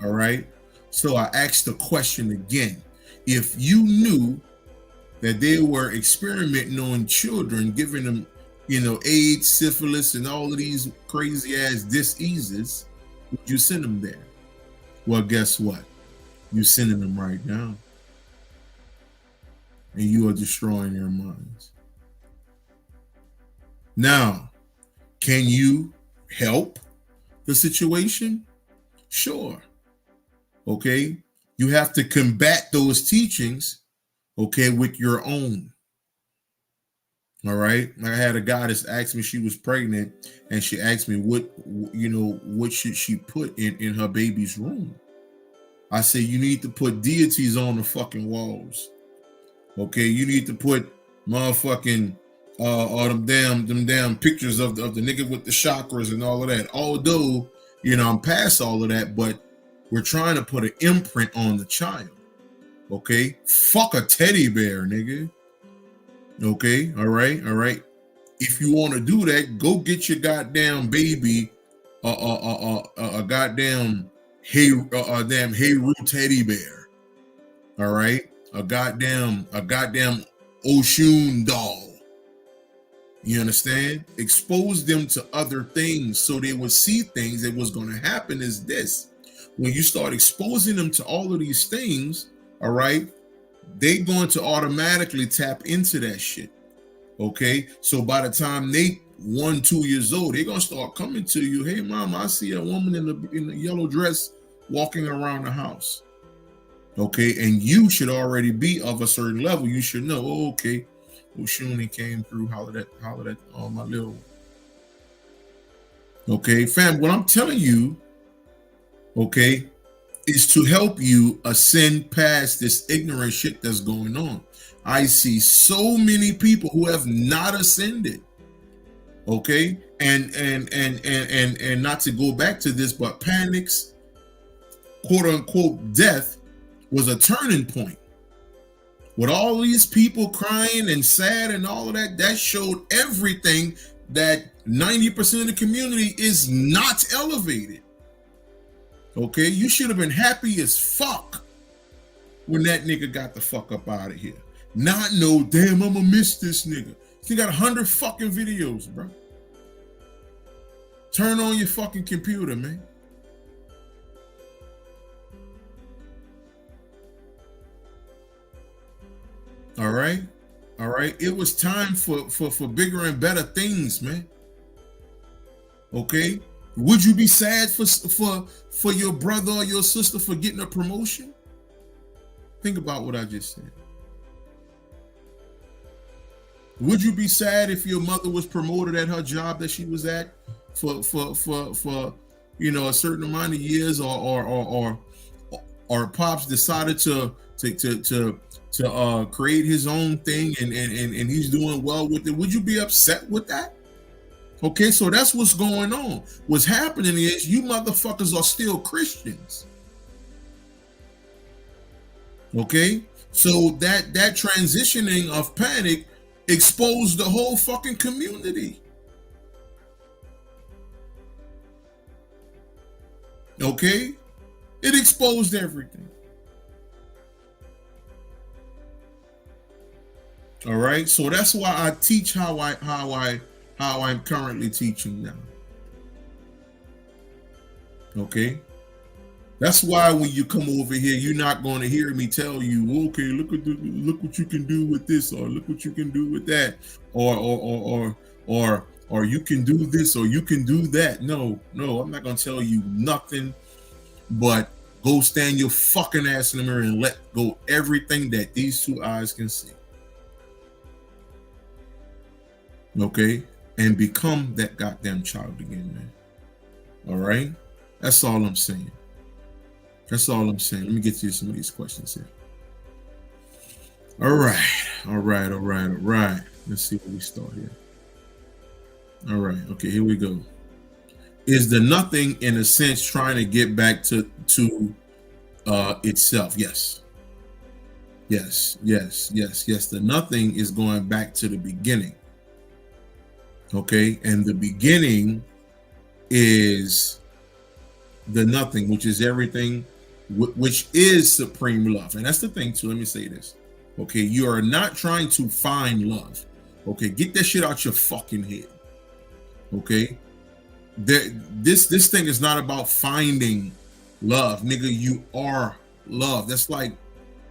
all right. So I asked the question again: if you knew that they were experimenting on children, giving them, you know, AIDS, syphilis, and all of these crazy ass diseases, would you send them there? Well, guess what? You're sending them right now. And you are destroying their minds. Now, can you help the situation? Sure. Okay. You have to combat those teachings, okay, with your own. All right. I had a goddess ask me, she was pregnant, and she asked me what should she put in her baby's room. I said, you need to put deities on the fucking walls. Okay, you need to put motherfucking all them damn pictures of the nigga with the chakras and all of that. Although, you know, I'm past all of that, but we're trying to put an imprint on the child. Okay, fuck a teddy bear, nigga. Okay, all right. If you want to do that, go get your goddamn baby a goddamn Hey-Roo teddy bear. All right. A goddamn Oshun doll. You understand? Expose them to other things so they would see things. That what's going to happen is this. When you start exposing them to all of these things, all right, they're going to automatically tap into that shit. Okay, so by the time they 1, 2 years old, they're gonna start coming to you. Hey, mom, I see a woman in the yellow dress walking around the house. Okay, and you should already be of a certain level. You should know. Oh, okay, well, she only came through. Hollered at my little. Okay, fam. What I'm telling you, okay, is to help you ascend past this ignorant shit that's going on. I see so many people who have not ascended. Okay, and not to go back to this, but Panic's quote unquote death was a turning point. With all these people crying and sad and all of that, that showed everything that 90% of the community is not elevated. Okay, you should have been happy as fuck when that nigga got the fuck up out of here. Not no, damn, I'ma miss this nigga. He got 100 fucking videos, bro. Turn on your fucking computer, man. All right, all right. It was time for bigger and better things, man. Okay. Would you be sad for your brother or your sister for getting a promotion? Think about what I just said. Would you be sad if your mother was promoted at her job that she was at for a certain amount of years, or pops decided to create his own thing and he's doing well with it? Would you be upset with that? Okay, so that's what's going on. What's happening is you motherfuckers are still Christians. Okay, so that transitioning of Panic exposed the whole fucking community. Okay, it exposed everything. All right, so that's why I teach how I'm currently teaching now. Okay, that's why when you come over here, you're not going to hear me tell you, okay, look what you can do with this, or look what you can do with that, or you can do this, or you can do that. No, I'm not going to tell you nothing, but go stand your fucking ass in the mirror and let go everything that these two eyes can see. Okay, and become that goddamn child again, man. All right, that's all I'm saying. That's all I'm saying. Let me get to some of these questions here. All right. Let's see where we start here. All right. Okay, here we go. Is the nothing, in a sense, trying to get back to itself? Yes. The nothing is going back to the beginning. Okay, and the beginning is the nothing, which is everything, which is supreme love. And that's the thing too. Let me say this. Okay, you are not trying to find love. Okay, get that shit out your fucking head. Okay, this thing is not about finding love, nigga. You are love. That's like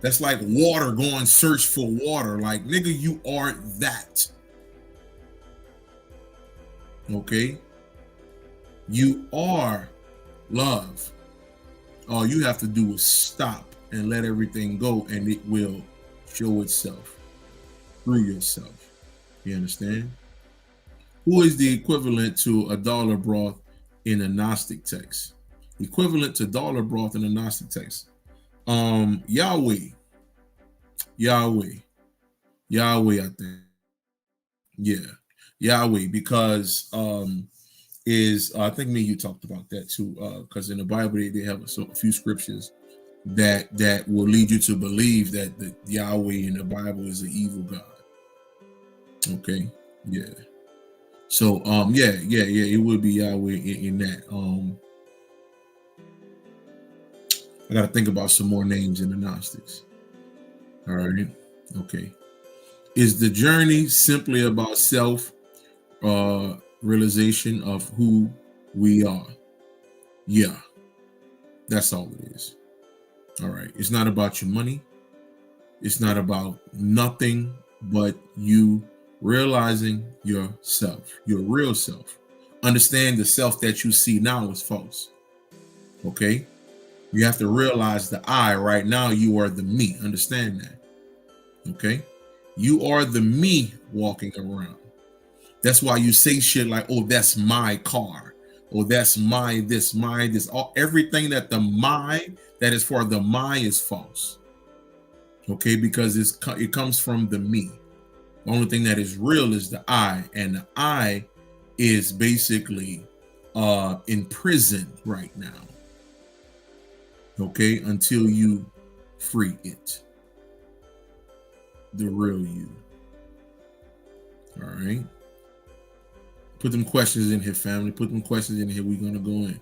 water. Going search for water. Like, nigga, you are that. Okay, you are love. All you have to do is stop and let everything go, and it will show itself through yourself. You understand? Who is the equivalent to a dollar broth in a Gnostic text? Equivalent to dollar broth in a Gnostic text. Yahweh, I think. Yeah. Yahweh, because I think me and you talked about that too, because in the Bible they have a few scriptures that will lead you to believe that the Yahweh in the Bible is an evil God. Okay, yeah. So it would be Yahweh in that. I got to think about some more names in the Gnostics. All right, okay. Is the journey simply about self, realization of who we are. Yeah, that's all it is. All right. It's not about your money. It's not about nothing but you realizing yourself, your real self. Understand the self that you see now is false. Okay? You have to realize the I right now, you are the me. Understand that. Okay? You are the me walking around. That's why you say shit like, oh, that's my car. Oh, that's my this, my this. All everything that the my that is for the my is false. Okay, because it comes from the me. The only thing that is real is the I, and the I is basically imprisoned right now. Okay, until you free it. The real you. All right. Put them questions in here, family. Put them questions in here. We're gonna go in.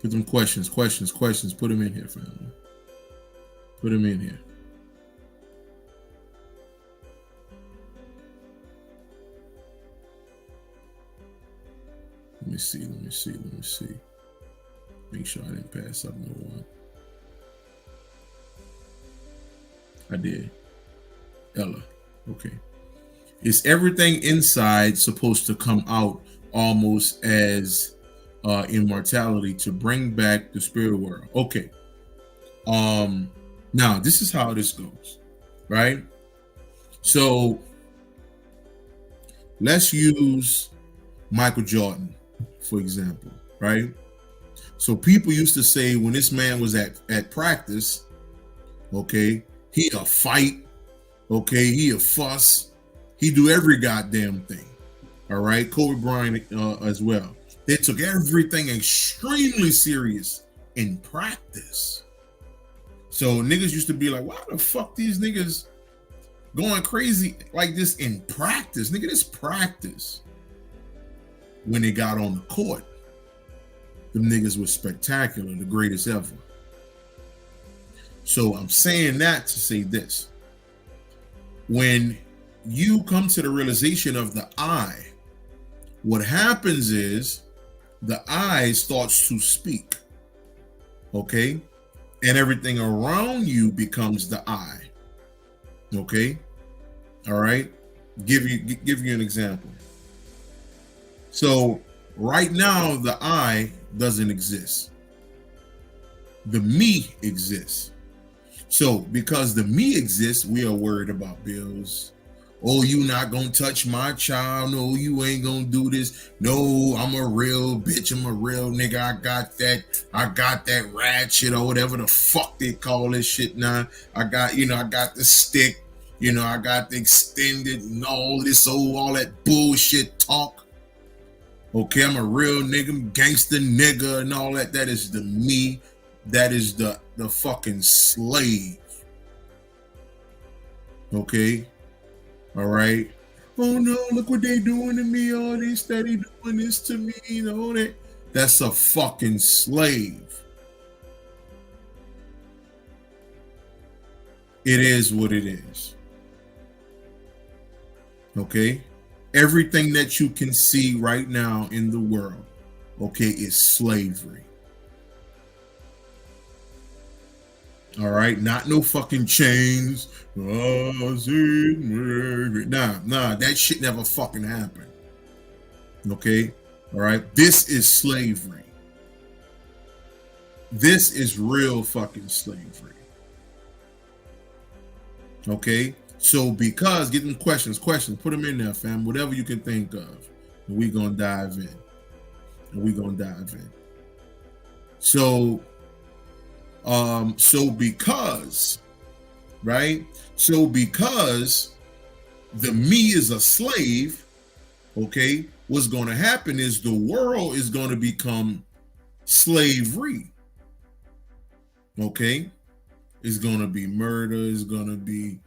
Put them questions. Put them in here, family. Put them in here. Let me see. Make sure I didn't pass up no one. I did. Ella. Okay. Is everything inside supposed to come out almost as immortality to bring back the spirit world? Okay. Now this is how this goes, right? So let's use Michael Jordan, for example, right? So people used to say when this man was at practice, okay, he a fight, okay, he a fuss, he do every goddamn thing. All right, Kobe Bryant as well. They took everything extremely serious in practice. So niggas used to be like, why the fuck these niggas going crazy like this in practice? Nigga, this practice. When they got on the court, them niggas was spectacular, the greatest ever. So I'm saying that to say this. When you come to the realization of the I, what happens is the I starts to speak, okay? And everything around you becomes the I, okay? All right? Give you an example. So right now, the I doesn't exist. The me exists. So because the me exists, we are worried about bills. Oh, you not gonna touch my child. No, you ain't gonna do this. No, I'm a real bitch. I'm a real nigga. I got that ratchet or whatever the fuck they call this shit now. I got the stick. I got the extended and all that bullshit talk. Okay, I'm a real nigga, I'm gangster nigga and all that. That is the me. That is the fucking slave. Okay? All right? Oh no, look what they doing to me. Oh, they steady doing this to me. That. That's a fucking slave. It is what it is. Okay? Everything that you can see right now in the world, okay, is slavery. All right, not no fucking chains. Nah, that shit never fucking happened. Okay, all right, this is slavery. This is real fucking slavery. Okay. So because, get them questions, put them in there, fam, whatever you can think of. And we're going to dive in. So because, right? So because the me is a slave, okay, what's going to happen is the world is going to become slavery. Okay? It's going to be murder, it's going to be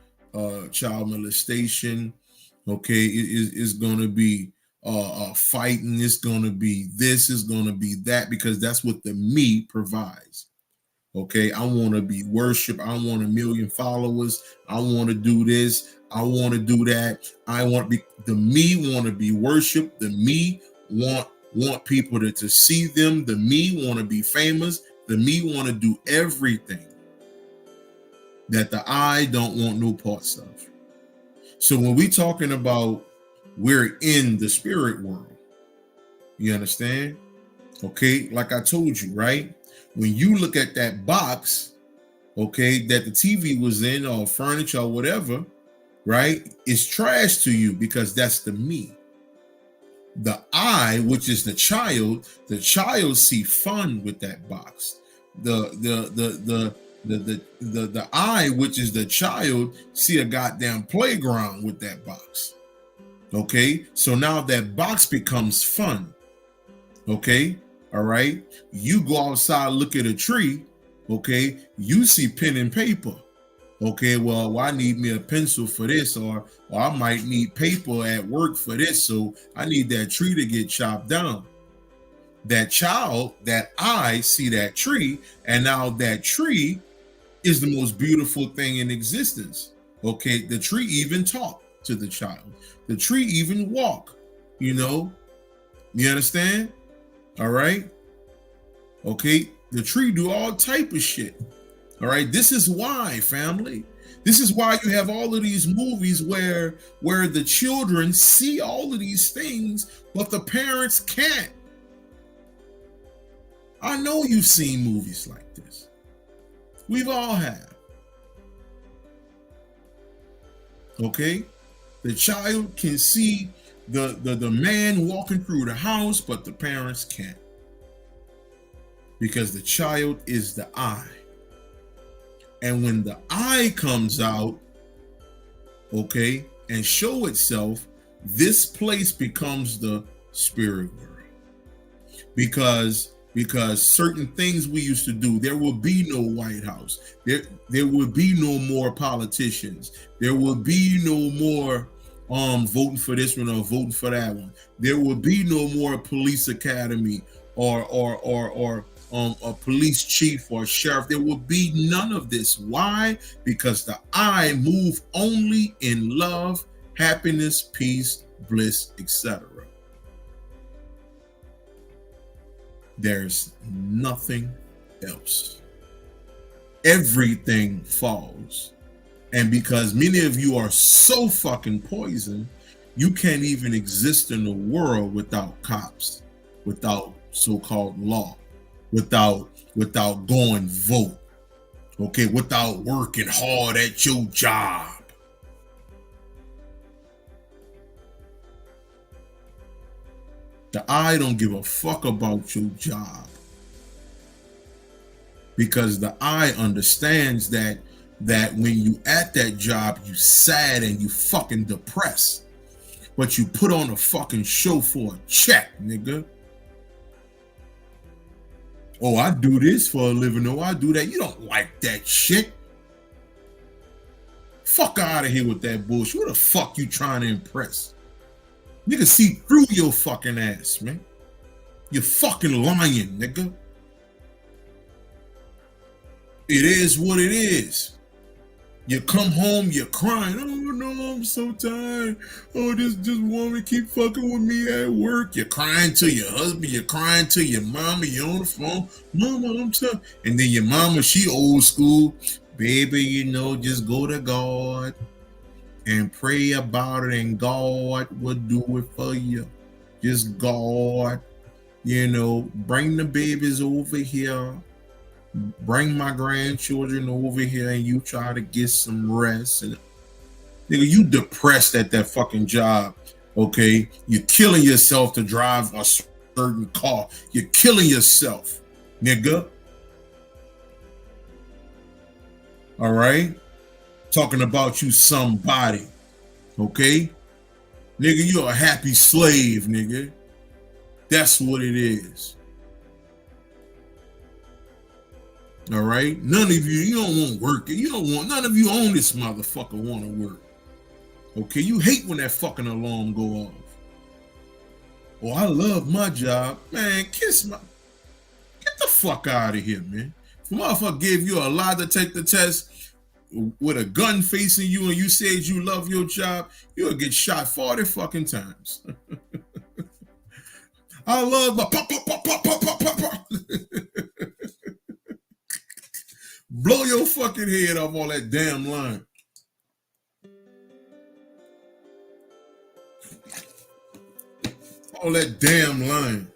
child molestation, okay, it's going to be fighting, it's going to be this, it's going to be that, because that's what the me provides. Okay, I want to be worshiped, I want 1 million followers, I want to do this, I want to do that. I want to be the me want to be worshipped. The me want people to see them. The me want to be famous. The me want to do everything that the I don't want no parts of. So when we talking about we're in the spirit world, you understand? Okay, like I told you, right? When you look at that box, okay, that the TV was in or furniture or whatever, right? It's trash to you because that's the me. The I, which is the child see fun with that box. The I, which is the child, see a goddamn playground with that box. Okay, so now that box becomes fun. Okay, all right. You go outside, look at a tree. Okay, you see pen and paper. Okay, well, I need me a pencil for this, or I might need paper at work for this, so I need that tree to get chopped down. That child, that I see that tree, and now that tree is the most beautiful thing in existence. Okay, the tree even talk to the child. The tree even walk, you know. You understand? All right. Okay, the tree do all type of shit. All right, this is why, family. This is why you have all of these movies where the children see all of these things, but the parents can't. I know you've seen movies like this. We've all have. Okay, the child can see the man walking through the house, but the parents can't, because the child is the I. And when the I comes out, okay, and show itself, this place becomes the spirit world. Because certain things we used to do, there will be no White House. There will be no more politicians. There will be no more voting for this one or voting for that one. There will be no more police academy or a police chief or sheriff. There will be none of this. Why? Because the I move only in love, happiness, peace, bliss, etc. There's nothing else. Everything falls. And because many of you are so fucking poisoned, you can't even exist in the world without cops, without so-called law, without going vote, okay, without working hard at your job. The I don't give a fuck about your job, because the I understands that when you at that job, you sad and you fucking depressed, but you put on a fucking show for a check, nigga. Oh, I do this for a living. Oh, I do that. You don't like that shit. Fuck out of here with that bullshit. Who the fuck you trying to impress? Nigga see through your fucking ass, man. You're fucking lying, nigga. It is what it is. You come home, you're crying. Oh no, I'm so tired. Oh, this woman keep fucking with me at work. You're crying to your husband. You're crying to your mama. You're on the phone. Mama, I'm tired. And then your mama, she old school. Baby, you know, just go to God and pray about it, and God will do it for you. Just God, you know, bring the babies over here. Bring my grandchildren over here, and you try to get some rest. And nigga, you depressed at that fucking job, okay? You're killing yourself to drive a certain car. You're killing yourself, nigga. All right? Talking about you somebody, okay? Nigga, you're a happy slave, nigga. That's what it is. All right, none of you don't want work. None of you on this motherfucker want to work. Okay, you hate when that fucking alarm go off. Oh, I love my job, man. Get the fuck out of here, man. If a motherfucker gave you a lie to take the test, with a gun facing you and you said you love your job, you'll get shot 40 fucking times. I love my pop, pop, pop, pop, pop, pop, pop, pop. Blow your fucking head off on that damn line. On that damn line.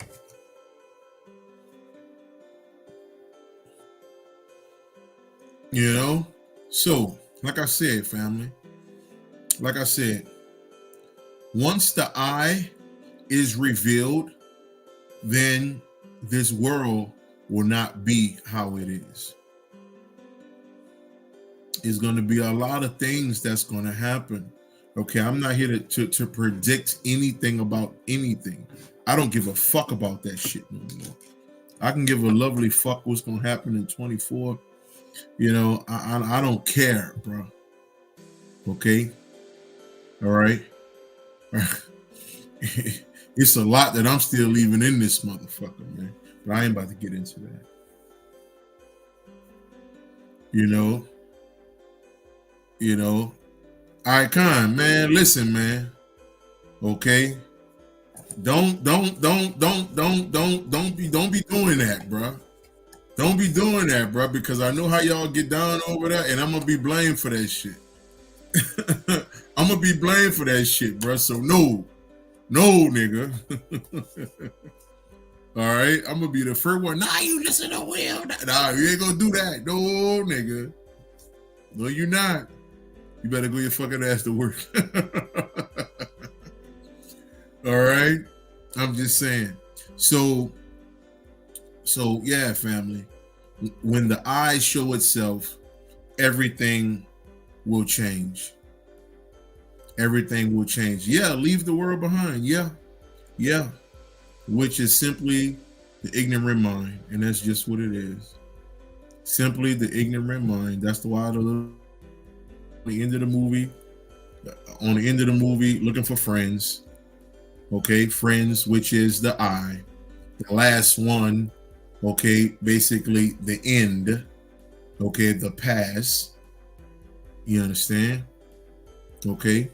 You know? So, like I said, family, like I said, once the I is revealed, then this world will not be how it is. It's going to be a lot of things that's going to happen. Okay, I'm not here to predict anything about anything. I don't give a fuck about that shit no more. I can give a lovely fuck what's going to happen in 24. You know, I don't care, bro. Okay? All right? It's a lot that I'm still leaving in this motherfucker, man. But I ain't about to get into that. You know? All right, Khan, man, listen, man. Okay? Don't be doing that, bro. Don't be doing that, bro, because I know how y'all get down over there, and I'm gonna be blamed for that shit. I'm gonna be blamed for that shit, bro. So no, nigga. All right, I'm gonna be the first one. Nah, you listen to Will. Nah, you ain't gonna do that. No, nigga. No, you're not. You better go your fucking ass to work. All right, I'm just saying. So yeah, family. When the eyes show itself, everything will change. Everything will change. Yeah, leave the world behind. Yeah. Which is simply the ignorant mind, and that's just what it is. Simply the ignorant mind. That's why the end of the movie, on the end of the movie, looking for friends. Okay, friends, which is the I. The last one, okay, basically the end. Okay, the past. You understand? Okay.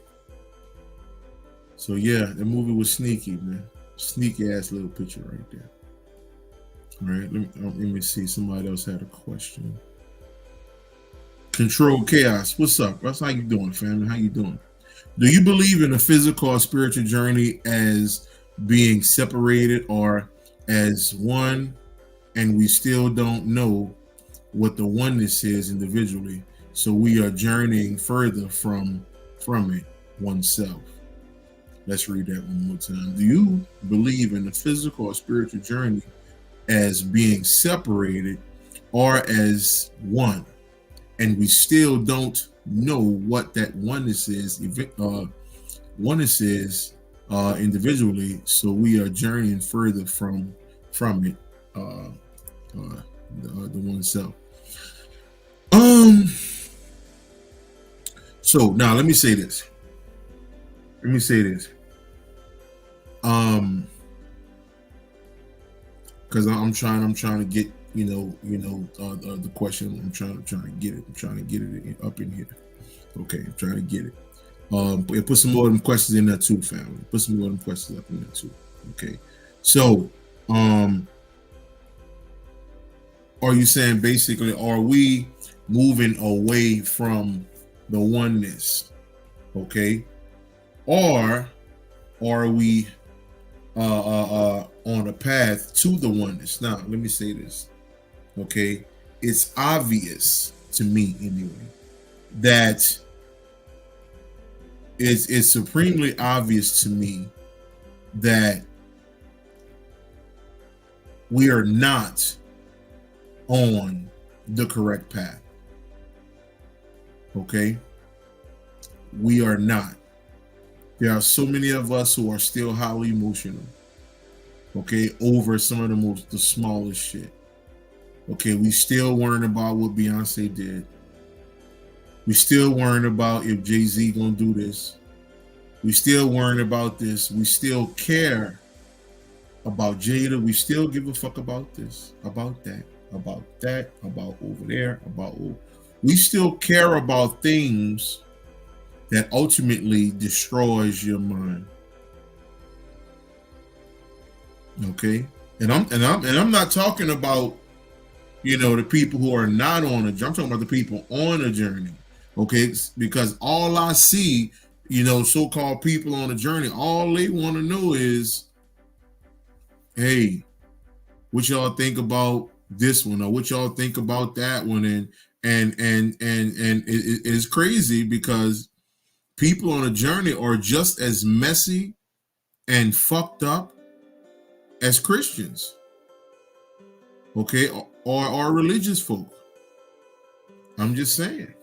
So yeah, the movie was sneaky, man. Sneaky ass little picture right there. All right, let me see. Somebody else had a question. Control Chaos. What's up? How you doing, family? How you doing? Do you believe in a physical or spiritual journey as being separated or as one, and we still don't know what the oneness is individually? So we are journeying further from it oneself. Let's read that one more time. Do you believe in a physical or spiritual journey as being separated or as one, and we still don't know what that oneness is individually, so we are journeying further from it, the one self. So now let me say this. Because I'm trying to get the question. I'm trying to get it. I'm trying to get it up in here. Okay, I'm trying to get it. Put some more of them questions in there too, family. Put some more of them questions up in there too. Okay. So, are you saying basically, are we moving away from the oneness? Okay. Or are we on a path to the oneness? Now, let me say this. Okay. It's obvious to me anyway that it's supremely obvious to me that we are not on the correct path. Okay? We are not. There are so many of us who are still highly emotional. Okay? Over some of the smallest shit. Okay? We still worrying about what Beyonce did. We still worrying about if Jay-Z gonna do this. We still worrying about this. We still care about Jada. We still give a fuck about this, about that, about over there, about we still care about things that ultimately destroys your mind. Okay, and I'm not talking about, you know, the people who are not on a journey. I'm talking about the people on a journey. Okay, because all I see, you know, so-called people on a journey, all they want to know is, hey, what y'all think about this one, or what y'all think about that one, and it's crazy because people on a journey are just as messy and fucked up as Christians, okay, or religious folk. I'm just saying.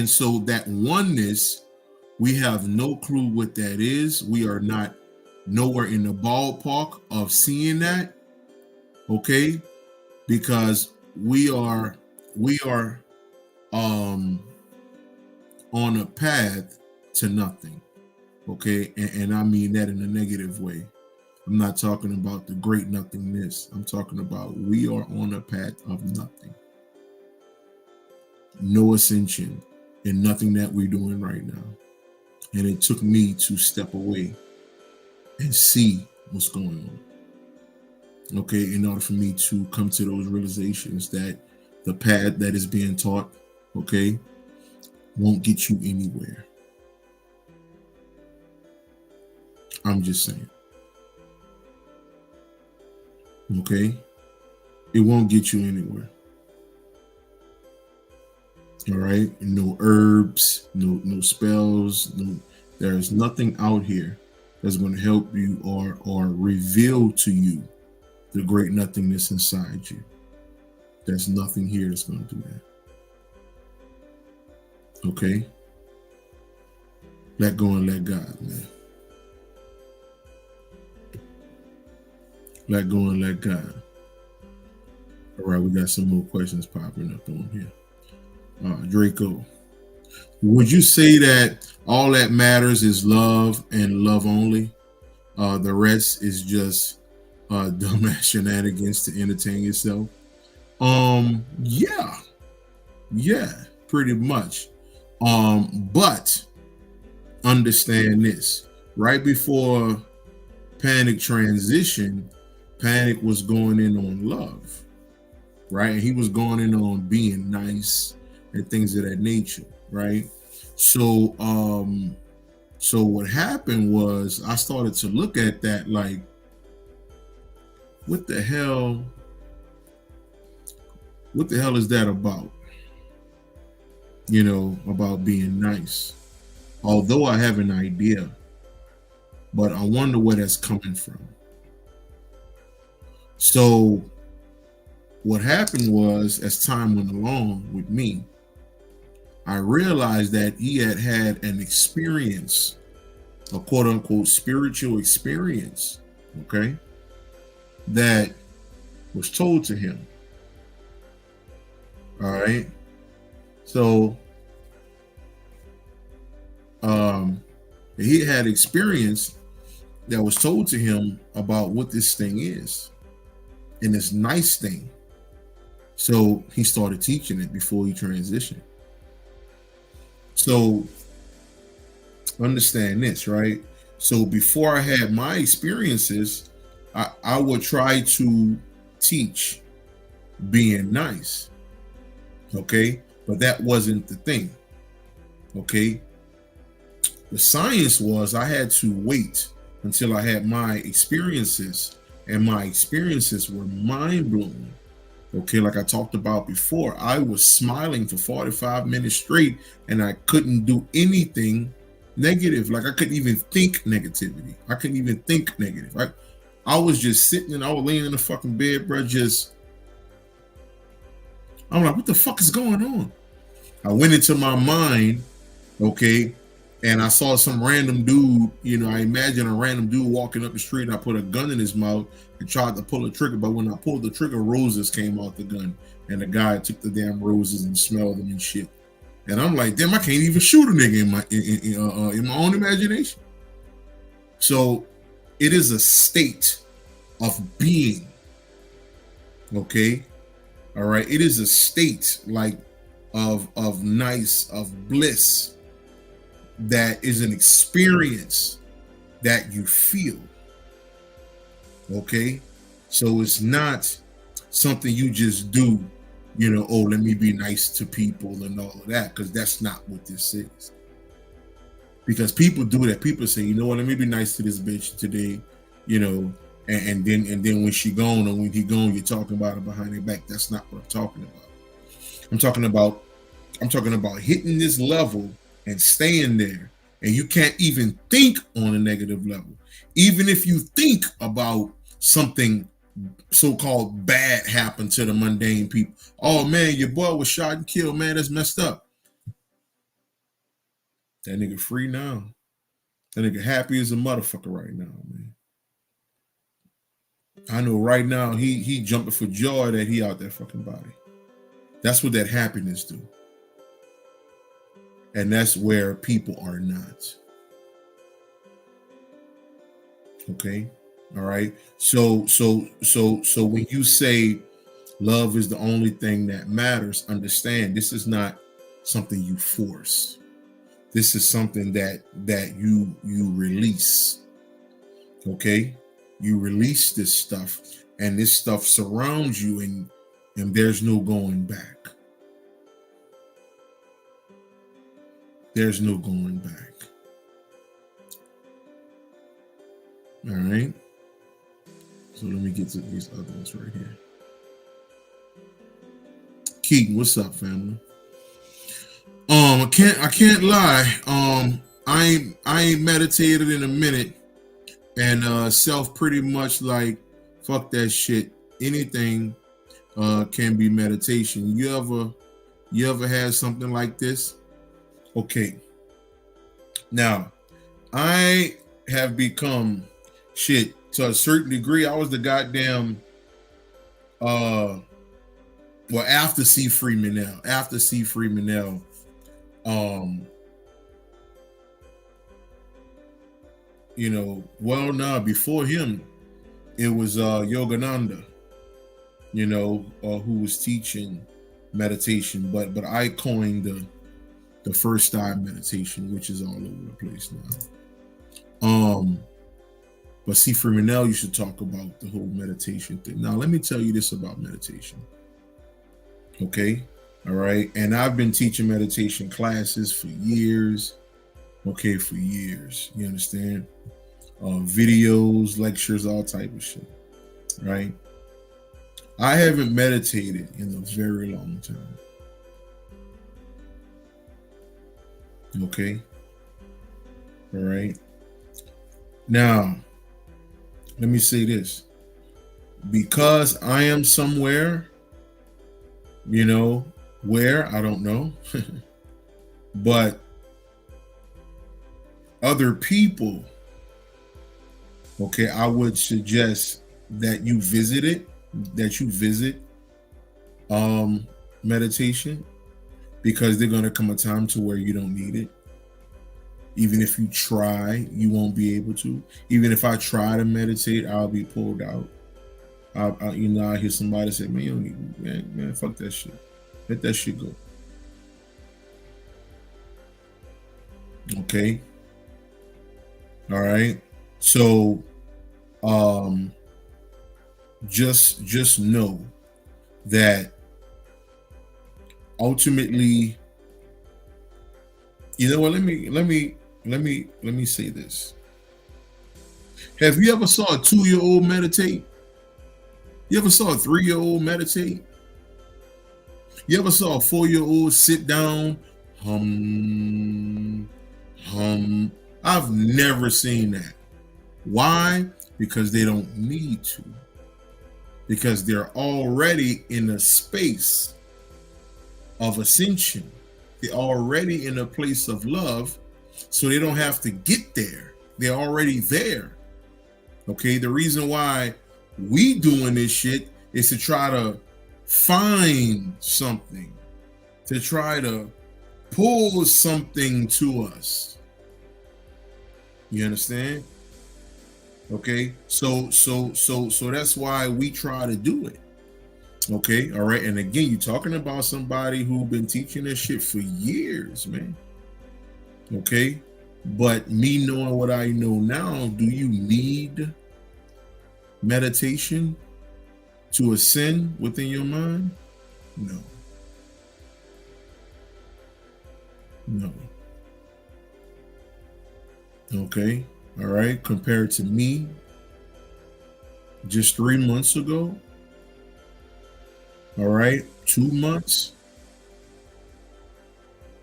So that oneness, we have no clue what that is. We are not nowhere in the ballpark of seeing that, okay, because we are on a path to nothing, okay, and I mean that in a negative way. I'm not talking about the great nothingness. I'm talking about we are on a path of nothing. No ascension and nothing that we're doing right now. And it took me to step away and see what's going on. Okay, in order for me to come to those realizations that the path that is being taught, okay, won't get you anywhere. I'm just saying. Okay, it won't get you anywhere. All right, no herbs, no spells, there's nothing out here that's going to help you or reveal to you the great nothingness inside you. There's nothing here that's going to do that. Okay, let go and let God, man. Let go and let God. All right, we got some more questions popping up on here. Draco, would you say that all that matters is love and love only? The rest is just dumbass shenanigans to entertain yourself? Yeah, pretty much. But understand this: right before Panic transition, Panic was going in on love, right? And he was going in on being nice and things of that nature, right? So what happened was I started to look at that like, what the hell is that about? You know, about being nice. Although I have an idea, but I wonder where that's coming from. So what happened was, as time went along with me, I realized that he had an experience, a quote unquote spiritual experience, okay, that was told to him. All right. So he had experience that was told to him about what this thing is and this nice thing. So he started teaching it before he transitioned. So understand this, right? So before I had my experiences, I would try to teach being nice, okay? But that wasn't the thing, okay? The science was I had to wait until I had my experiences, and my experiences were mind-blowing. Okay, like I talked about before, I was smiling for 45 minutes straight and I couldn't do anything negative. Like I couldn't even think negativity. I couldn't even think negative. I was just sitting and I was laying in the fucking bed, bro. I'm like, what the fuck is going on? I went into my mind, okay, and I saw some random dude, you know, I imagine a random dude walking up the street and I put a gun in his mouth and tried to pull the trigger, but when I pulled the trigger, roses came out the gun and the guy took the damn roses and smelled them and shit. And I'm like, damn, I can't even shoot a nigga in my own imagination. So it is a state of being, okay? All right. It is a state like of bliss, that is an experience that you feel. Okay. So it's not something you just do, oh, let me be nice to people and all of that, because that's not what this is. Because people do that. People say, you know what, let me be nice to this bitch today, and then when she gone, or when he gone, you're talking about her behind their back. That's not what I'm talking about. I'm talking about hitting this level and staying there, and you can't even think on a negative level. Even if you think about something so-called bad happened to the mundane people. Oh man, your boy was shot and killed, man, that's messed up. That nigga free now. That nigga happy as a motherfucker right now, man. I know right now he jumping for joy that he out that fucking body. That's what that happiness do. And that's where people are not. Okay? All right. So when you say love is the only thing that matters, understand this is not something you force. This is something that you release. Okay? You release this stuff, and this stuff surrounds you, and there's no going back. There's no going back. All right. So let me get to these other ones right here. Keaton, what's up, family? I can't lie. I ain't meditated in a minute, and self pretty much like fuck that shit. Anything can be meditation. You ever had something like this? Okay. Now, I have become shit to a certain degree. I was the goddamn after C. Freeman now. Before him, it was Yogananda, who was teaching meditation, but I coined the first time meditation, which is all over the place now. But C. Freeman used to talk about the whole meditation thing. Now, let me tell you this about meditation. Okay. All right. And I've been teaching meditation classes for years. Okay. For years. You understand? Videos, lectures, all type of shit. Right. I haven't meditated in a very long time. Okay. All right. Now, let me say this. Because I am somewhere, where, I don't know. But other people, okay, I would suggest that you visit meditation, because there's going to come a time to where you don't need it. Even if you try, you won't be able to. Even if I try to meditate, I'll be pulled out. I hear somebody say, man, you don't need, man, fuck that shit. Let that shit go. Okay. All right. So, just know that ultimately, you know what? Let me say this. Have you ever saw a 2-year-old meditate? You ever saw a 3-year-old meditate? You ever saw a 4-year-old sit down, hum? I've never seen that. Why? Because they don't need to. Because they're already in a space of ascension. They're already in a place of love, so they don't have to get there. They're already there. Okay, the reason why we doing this shit is to try to find something, to try to pull something to us. You understand? Okay, so that's why we try to do it. Okay, all right. And again, you're talking about somebody who's been teaching this shit for years, man. Okay. But me knowing what I know now, do you need meditation to ascend within your mind? No. No. Okay. All right. Compared to me just 3 months ago. All right. 2 months.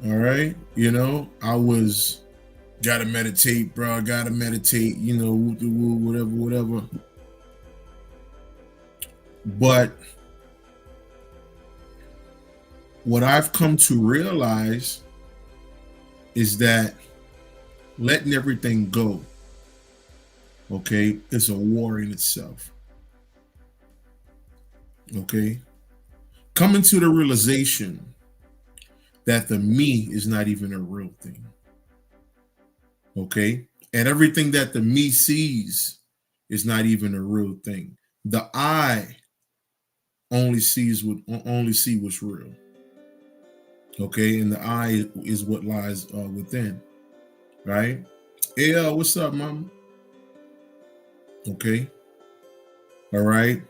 All right. I was gotta meditate, bro. Gotta meditate, whatever, whatever. But what I've come to realize is that letting everything go, okay, is a war in itself. Okay. Coming to the realization that the me is not even a real thing. Okay. And everything that the me sees is not even a real thing. The I only see what's real. Okay. And the I is what lies within. Right? Hey, what's up, mama? Okay. All right.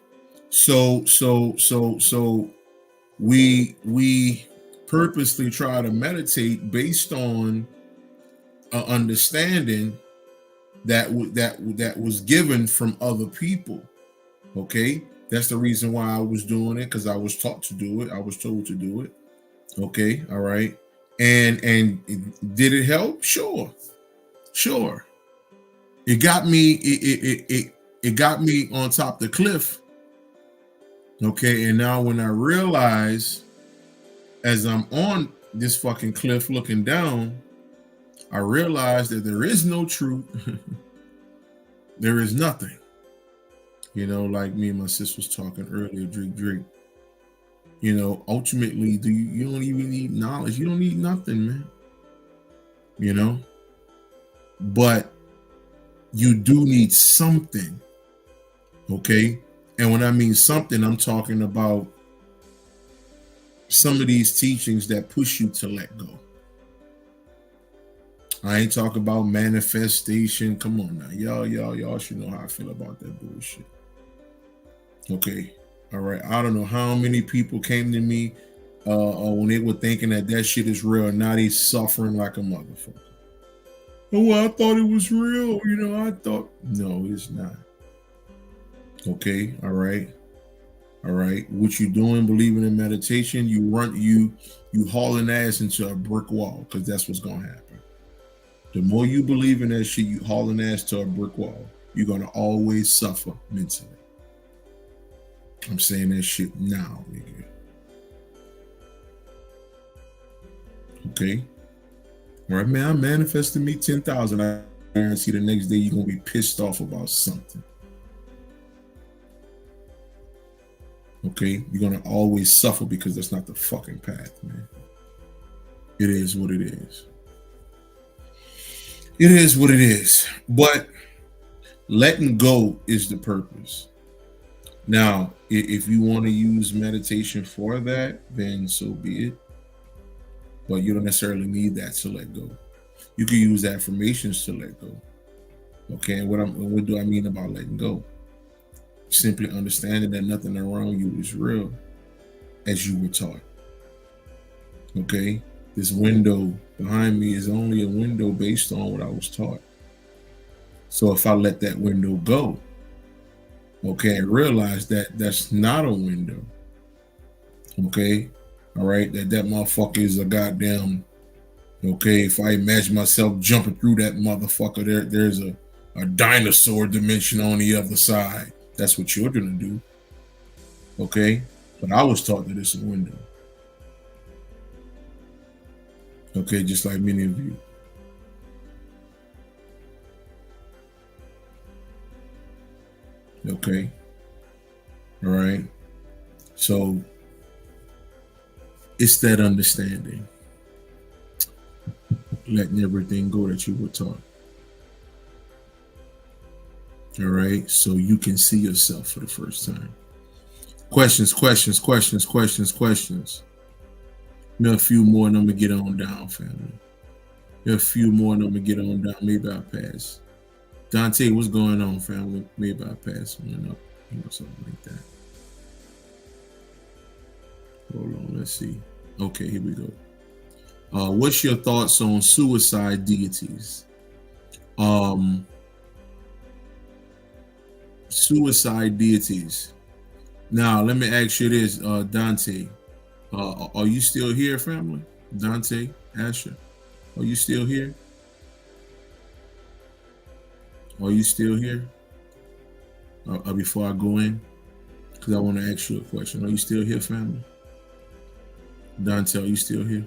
So we purposely try to meditate based on an understanding that was given from other people. Okay. That's the reason why I was doing it, because I was taught to do it. I was told to do it. Okay. All right. And did it help? Sure. It got me. It got me on top the cliff. Okay. And now when I realize, as I'm on this fucking cliff looking down, I realize that there is no truth. There is nothing. Like me and my sis was talking earlier, Drake. Ultimately, you don't even need knowledge. You don't need nothing, man. But you do need something. Okay. And when I mean something, I'm talking about some of these teachings that push you to let go. I ain't talking about manifestation. Come on now. Y'all should know how I feel about that bullshit. Okay. All right. I don't know how many people came to me when they were thinking that shit is real, and now they suffering like a motherfucker. Oh, I thought it was real. I thought. No, it's not. Okay. All right. What you doing, believing in meditation, you hauling ass into a brick wall, because that's what's going to happen. The more you believe in that shit, you hauling ass to a brick wall. You're going to always suffer mentally. I'm saying that shit now, nigga. Okay. All right, man, I manifested me 10,000. I guarantee the next day you're going to be pissed off about something. Okay. You're going to always suffer, because that's not the fucking path, man. It is what it is. It is what it is. But letting go is the purpose. Now, if you want to use meditation for that, then so be it. But you don't necessarily need that to let go. You can use affirmations to let go. Okay, and what do I mean about letting go? Simply understanding that nothing around you is real, as you were taught. Okay, this window behind me is only a window based on what I was taught. So if I let that window go, okay, and realize that that's not a window, okay, all right, that motherfucker is a goddamn, okay, if I imagine myself jumping through that motherfucker, there's a dinosaur dimension on the other side. That's what you're gonna do, okay? But I was taught that it's a window. Okay, just like many of you. Okay. All right. So it's that understanding, letting everything go that you were taught. All right. So you can see yourself for the first time. Questions, questions, questions, questions, questions. A few more and I'm gonna get on down, family. A few more and I'm gonna get on down. Maybe I'll pass. Dante, what's going on, family? Maybe I'll pass one up. Something like that. Hold on, let's see. Okay, here we go. What's your thoughts on suicide deities? Suicide deities. Now, let me ask you this, Dante. Are you still here, family? Dante, Asher, are you still here? Are you still here? Before I go in, because I want to ask you a question. Are you still here, family? Dante, are you still here?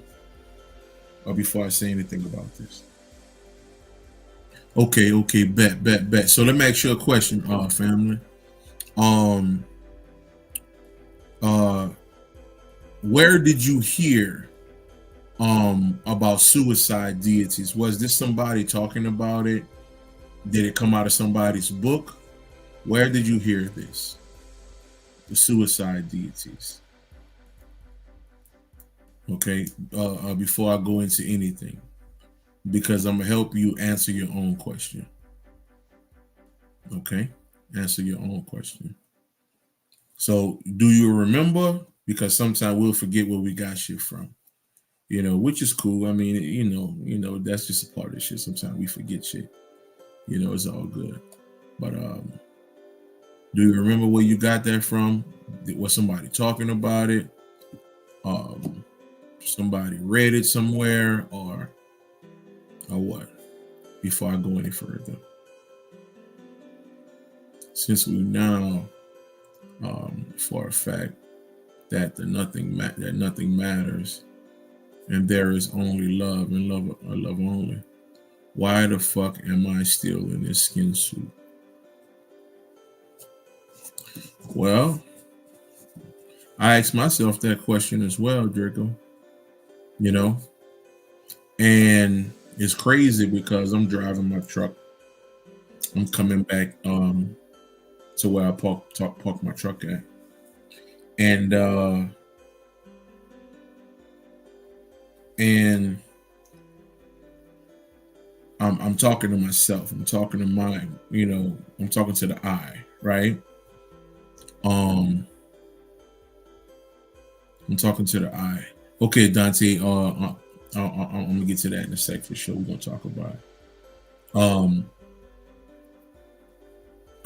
Or before I say anything about this? Okay, bet. So let me ask you a question, family. Where did you hear about suicide deities? Was this somebody talking about it? Did it come out of somebody's book? Where did you hear this? The suicide deities. Okay, before I go into anything, because I'm gonna help you answer your own question. Okay, answer your own question. So, do you remember? Because sometimes we'll forget where we got shit from, which is cool. I mean, that's just a part of shit. Sometimes we forget shit. It's all good. But do you remember where you got that from? Was somebody talking about it? Somebody read it somewhere, or what? Before I go any further, since we now, for a fact, that nothing matters, and there is only love and love only. Why the fuck am I still in this skin suit? Well, I asked myself that question as well, Draco. And it's crazy because I'm driving my truck. I'm coming back to where I park my truck at, and I'm talking to myself. I'm talking to mine. I'm talking to the I, right? I'm talking to the I. Okay, Dante. I'm gonna get to that in a sec for sure. We're gonna talk about it.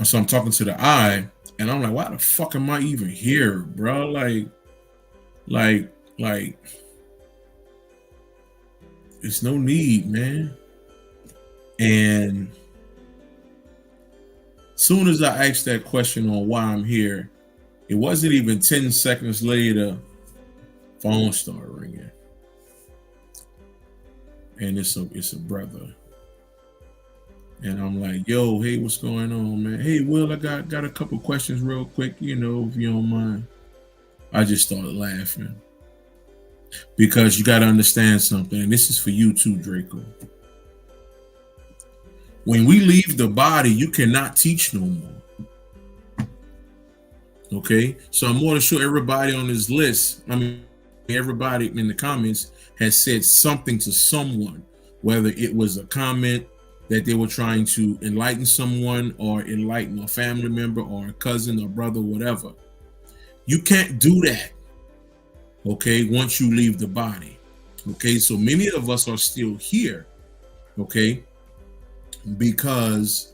So I'm talking to the I, and I'm like, why the fuck am I even here, bro? Like, it's no need, man. And soon as I asked that question on why I'm here, it wasn't even 10 seconds later, phone started ringing. And it's a brother. And I'm like, yo, hey, what's going on, man? Hey, Will, I got a couple questions real quick, if you don't mind. I just started laughing. Because you got to understand something, and this is for you too, Draco. When we leave the body, you cannot teach no more. Okay? So I'm more than sure everybody on this list, everybody in the comments has said something to someone, whether it was a comment that they were trying to enlighten someone or enlighten a family member or a cousin or brother, whatever. You can't do that, okay, once you leave the body. Okay, so many of us are still here, okay, because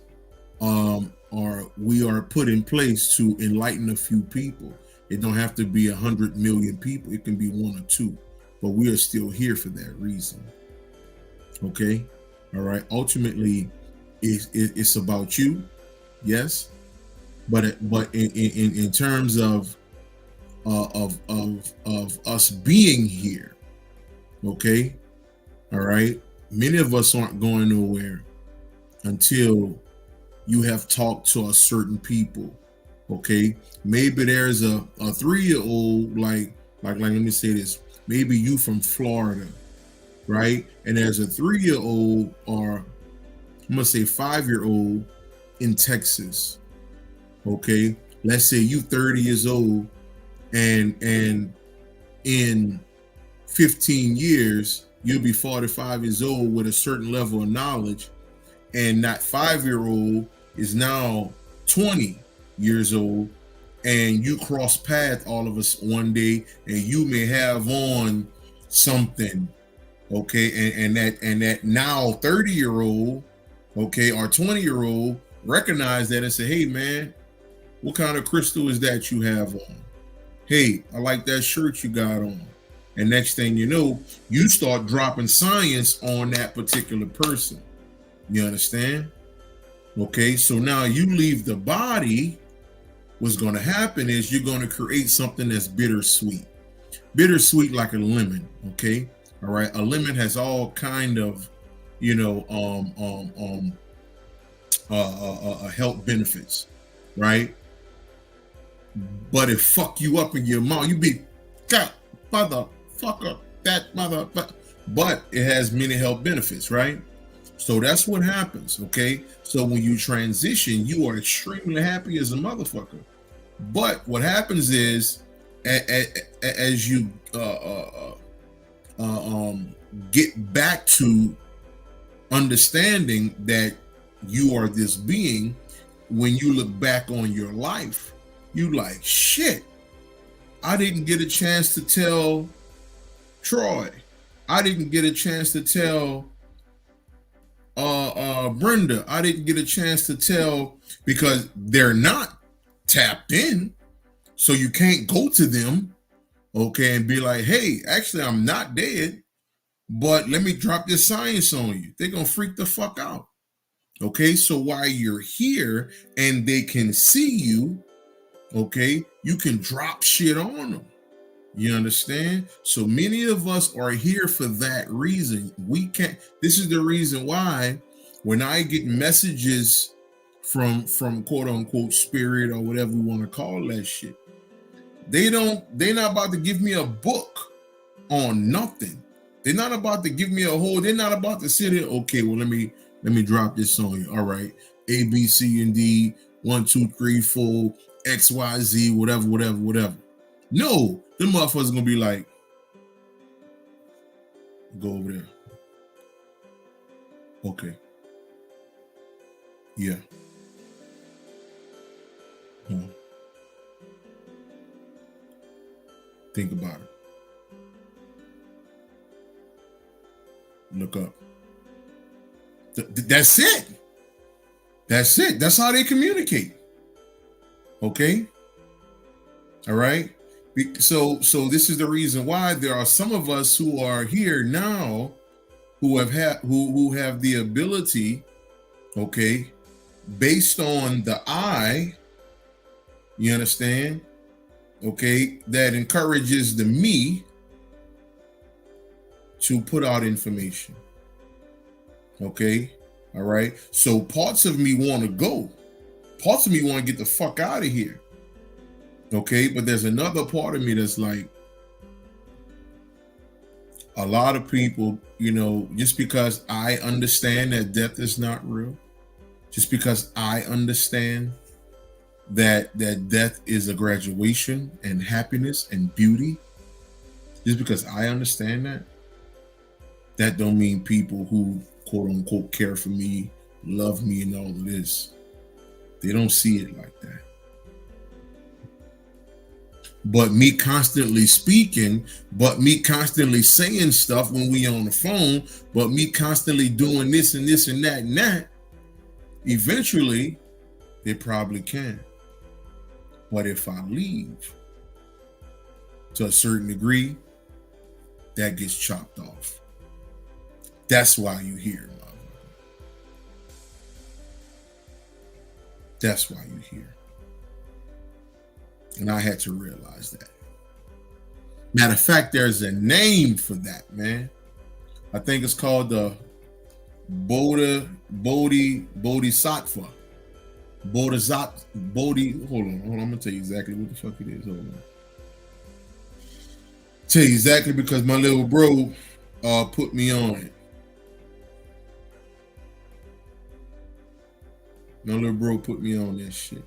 we are put in place to enlighten a few people. It don't have to be 100 million people. It can be 1 or 2, but we are still here for that reason. Okay, all right. Ultimately, it's about you, yes, but in terms of us being here, okay, all right. Many of us aren't going nowhere until you have talked to a certain people. Okay, maybe there's a 3-year-old, like let me say this, maybe you from Florida, right? And there's a 3-year-old, or I'm gonna say 5-year-old in Texas. Okay, let's say you 30 years old and in 15 years you'll be 45 years old with a certain level of knowledge, and that 5-year-old is now 20 years old, and you cross paths all of us one day, and you may have on something, okay, and that now 30-year-old, okay, or 20-year-old recognize that and say, hey man, what kind of crystal is that you have on? Hey, I like that shirt you got on. And next thing you know, you start dropping science on that particular person. You understand? Okay, so now you leave the body. What's going to happen is you're going to create something that's bittersweet. Bittersweet like a lemon, okay? All right, a lemon has all kind of, health benefits, right? But it fuck you up in your mouth. You be, God, motherfucker, that motherfucker. But it has many health benefits, right? So that's what happens, okay? So when you transition, you are extremely happy as a motherfucker. But what happens is, as you get back to understanding that you are this being, when you look back on your life, you like, shit, I didn't get a chance to tell Troy. I didn't get a chance to tell Brenda. I didn't get a chance to tell, because they're not tapped in. So you can't go to them, okay, and be like, hey, actually, I'm not dead, but let me drop this science on you. They're going to freak the fuck out. Okay, so while you're here and they can see you, okay, you can drop shit on them. You understand? So many of us are here for that reason. We can't. This is the reason why when I get messages from quote unquote spirit or whatever we want to call that shit, they're not about to give me a book on nothing. They're not about to give me a whole, they're not about to sit here, okay, well, let me drop this on you. All right, A, B, C, and D, 1, 2, 3, 4, X, Y, Z, whatever. No, them motherfuckers gonna be like, go over there. Okay. Yeah. Think about it. Look up. That's it. That's it. That's how they communicate. Okay. All right. So this is the reason why there are some of us who are here now who have the ability, okay, based on the I, you understand, okay, that encourages the me to put out information. Okay. All right. So parts of me want to go. Parts of me want to get the fuck out of here. Okay. But there's another part of me that's like, a lot of people, just because I understand that death is not real, just because I understand that death is a graduation and happiness and beauty, just because I understand that don't mean people who quote unquote care for me, love me, and all of this, they don't see it like that. But me constantly speaking, but me constantly saying stuff when we on the phone, but me constantly doing this and this and that, eventually they probably can. But if I leave to a certain degree, that gets chopped off. That's why you hear, mother. That's why you hear. And I had to realize that. Matter of fact, there's a name for that, man. I think it's called the Bodhisattva. Hold on. I'm gonna tell you exactly what the fuck it is. Hold on. Tell you exactly, because my little bro put me on it. My little bro put me on that shit.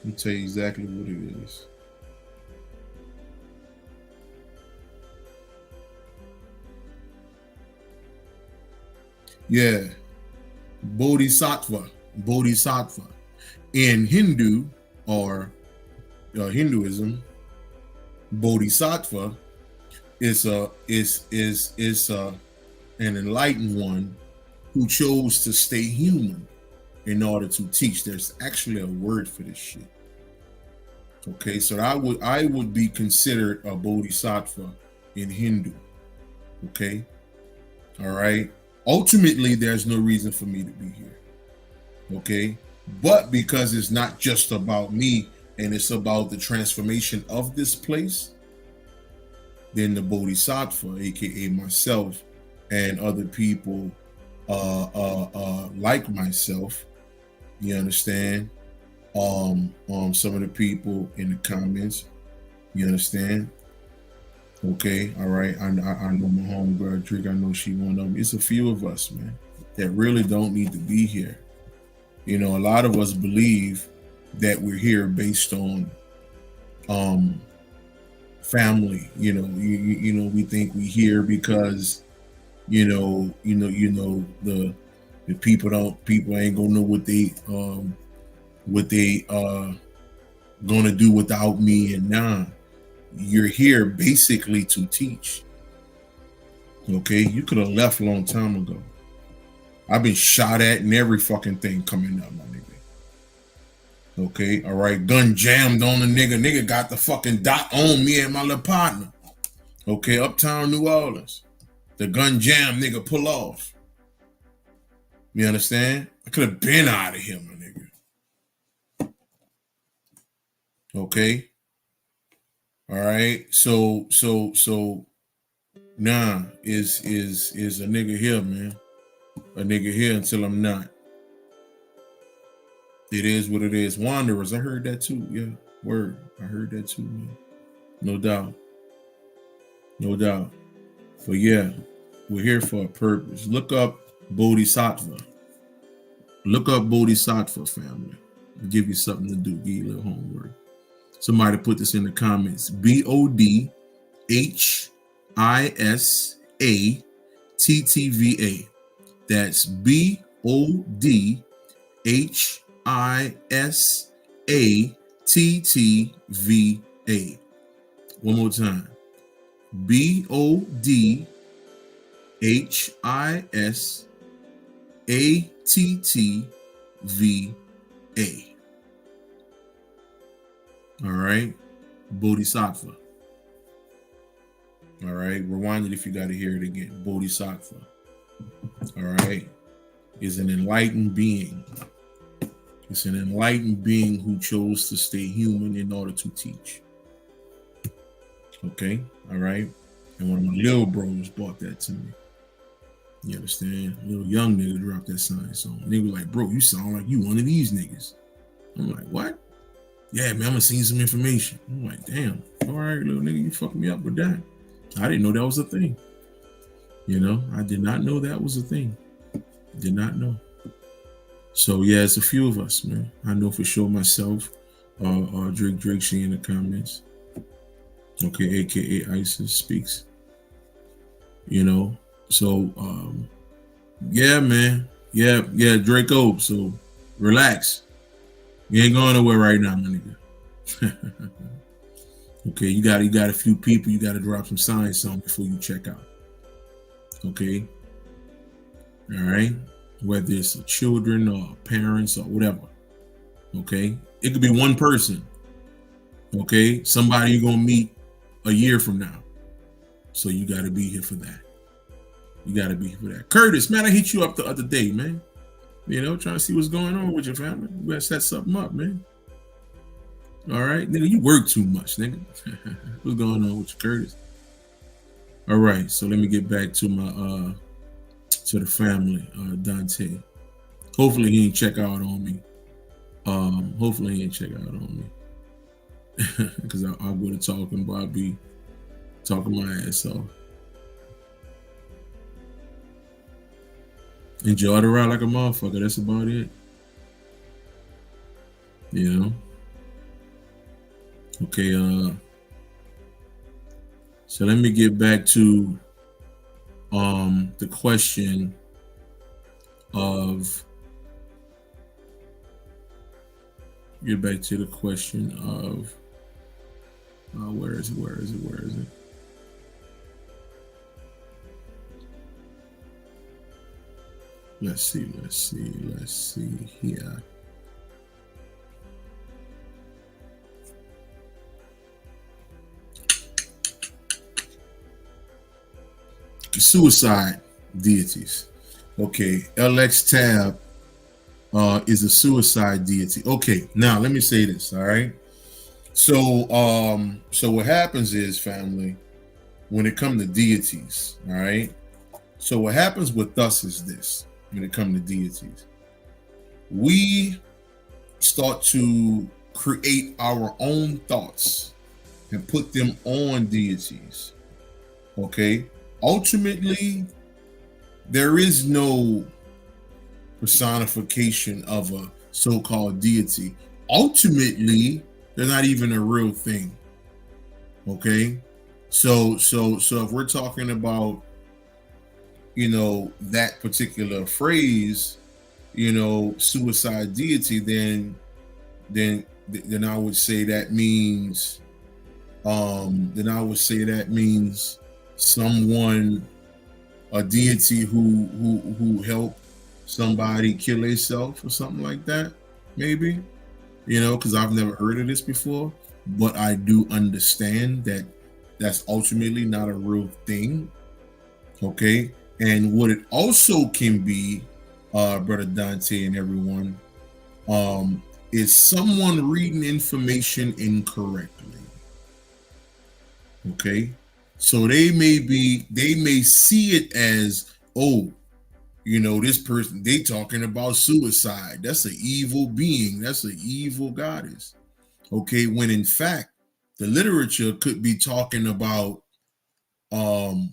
Let me tell you exactly what it is. Yeah, Bodhisattva. Bodhisattva. In Hindu or Hinduism, Bodhisattva is an enlightened one who chose to stay human in order to teach. There's actually a word for this shit. Okay, so I would be considered a bodhisattva in Hindu. Okay, all right. Ultimately, there's no reason for me to be here. Okay, but because it's not just about me and it's about the transformation of this place, then the bodhisattva, aka myself, and other people like myself, you understand? Some of the people in the comments, you understand? Okay, all right. I know my homegirl Trick. I know she one of them. It's a few of us, man, that really don't need to be here. You know, a lot of us believe that we're here based on family. You know, we think we here because the people ain't gonna know what they gonna do without me. And nah, you're here basically to teach. Okay, you could have left a long time ago. I've been shot at and every fucking thing coming up, my nigga. Okay, all right, gun jammed on the nigga. Nigga got the fucking dot on me and my little partner. Okay, uptown New Orleans. The gun jam, nigga, pull off. You understand? I could have been out of here, my nigga. Okay. All right. So nah, is a nigga here, man. A nigga here until I'm not. It is what it is. Wanderers, I heard that too. Yeah, word. I heard that too, man. No doubt. No doubt. But yeah, we're here for a purpose. Look up Bodhisattva. Look up Bodhisattva, family. I'll give you something to do. Give you a little homework. Somebody put this in the comments. BODHISATTVA. That's BODHISATTVA. One more time. BODHISATTVA. All right. Bodhisattva. All right. Rewind it if you got to hear it again. Bodhisattva. All right. Is an enlightened being. It's an enlightened being who chose to stay human in order to teach. Okay. All right. And one of my little bros bought that to me. You understand? A little young nigga dropped that science on. Nigga was like, bro, you sound like you one of these niggas. I'm like, what? Yeah, man, I'm gonna send you some information. I'm like, damn. All right, little nigga, you fucked me up with that. I didn't know that was a thing. You know, I did not know that was a thing. Did not know. So yeah, it's a few of us, man. I know for sure myself. Drake, she in the comments. Okay, aka Isis speaks. You know, so yeah, man. Yeah, Draco. So relax. You ain't going nowhere right now, my nigga. Okay, you got a few people you got to drop some science on before you check out. Okay. All right. Whether it's children or parents or whatever. Okay. It could be one person. Okay. Somebody you're gonna meet a year from now. So you got to be here for that. You got to be here for that. Curtis, man, I hit you up the other day, man. You know, trying to see what's going on with your family. You gotta set something up, man. All right, nigga, you work too much, nigga. What's going on with you, Curtis? All right, so let me get back to my to the family, Dante. Hopefully he ain't check out on me. Hopefully he ain't check out on me. Because I'll go to talking, but I'll be talking my ass off. Enjoy the ride like a motherfucker. That's about it. You know? Okay, so let me get back to the question of where is it? Let's see here. Suicide deities. Okay, LX Tab is a suicide deity. Okay, now let me say this, all right? So what happens is, family, when it comes to deities, all right? So what happens with us is this: when it comes to deities, we start to create our own thoughts and put them on deities. Okay? Ultimately, there is no personification of a so-called deity. Ultimately, they're not even a real thing. Okay? So if we're talking about, that particular phrase, suicide deity, then I would say that means someone, a deity who helped somebody kill themselves or something like that, maybe, because I've never heard of this before, but I do understand that that's ultimately not a real thing. Okay, and what it also can be, Brother Dante and everyone, is someone reading information incorrectly. Okay, so they may see it as, oh, this person, they talking about suicide. That's an evil being. That's an evil goddess. Okay, when in fact the literature could be talking about um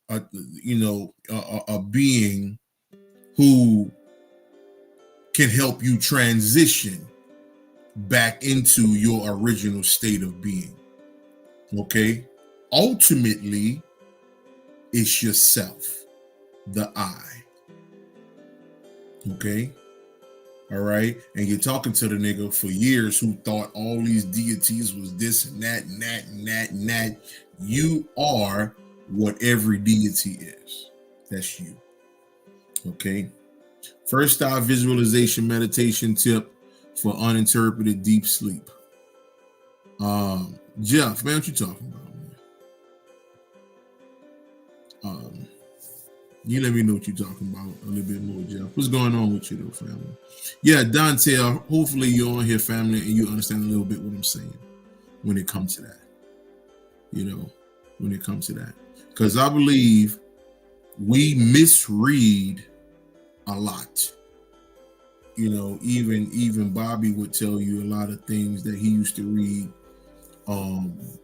a being who can help you transition back into your original state of being. Okay, ultimately it's yourself, the I. Okay, all right, and you're talking to the nigga for years who thought all these deities was this and that and that and that and that. You are what every deity is. That's you. Okay, first eye visualization meditation tip for uninterpreted deep sleep. Jeff, man, what you talking about, man? You let me know what you're talking about a little bit more, Jeff. What's going on with you, though, family? Yeah, Dante, hopefully you're on here, family, and you understand a little bit what I'm saying when it comes to that. When it comes to that. Because I believe we misread a lot. Even Bobby would tell you a lot of things that he used to read. And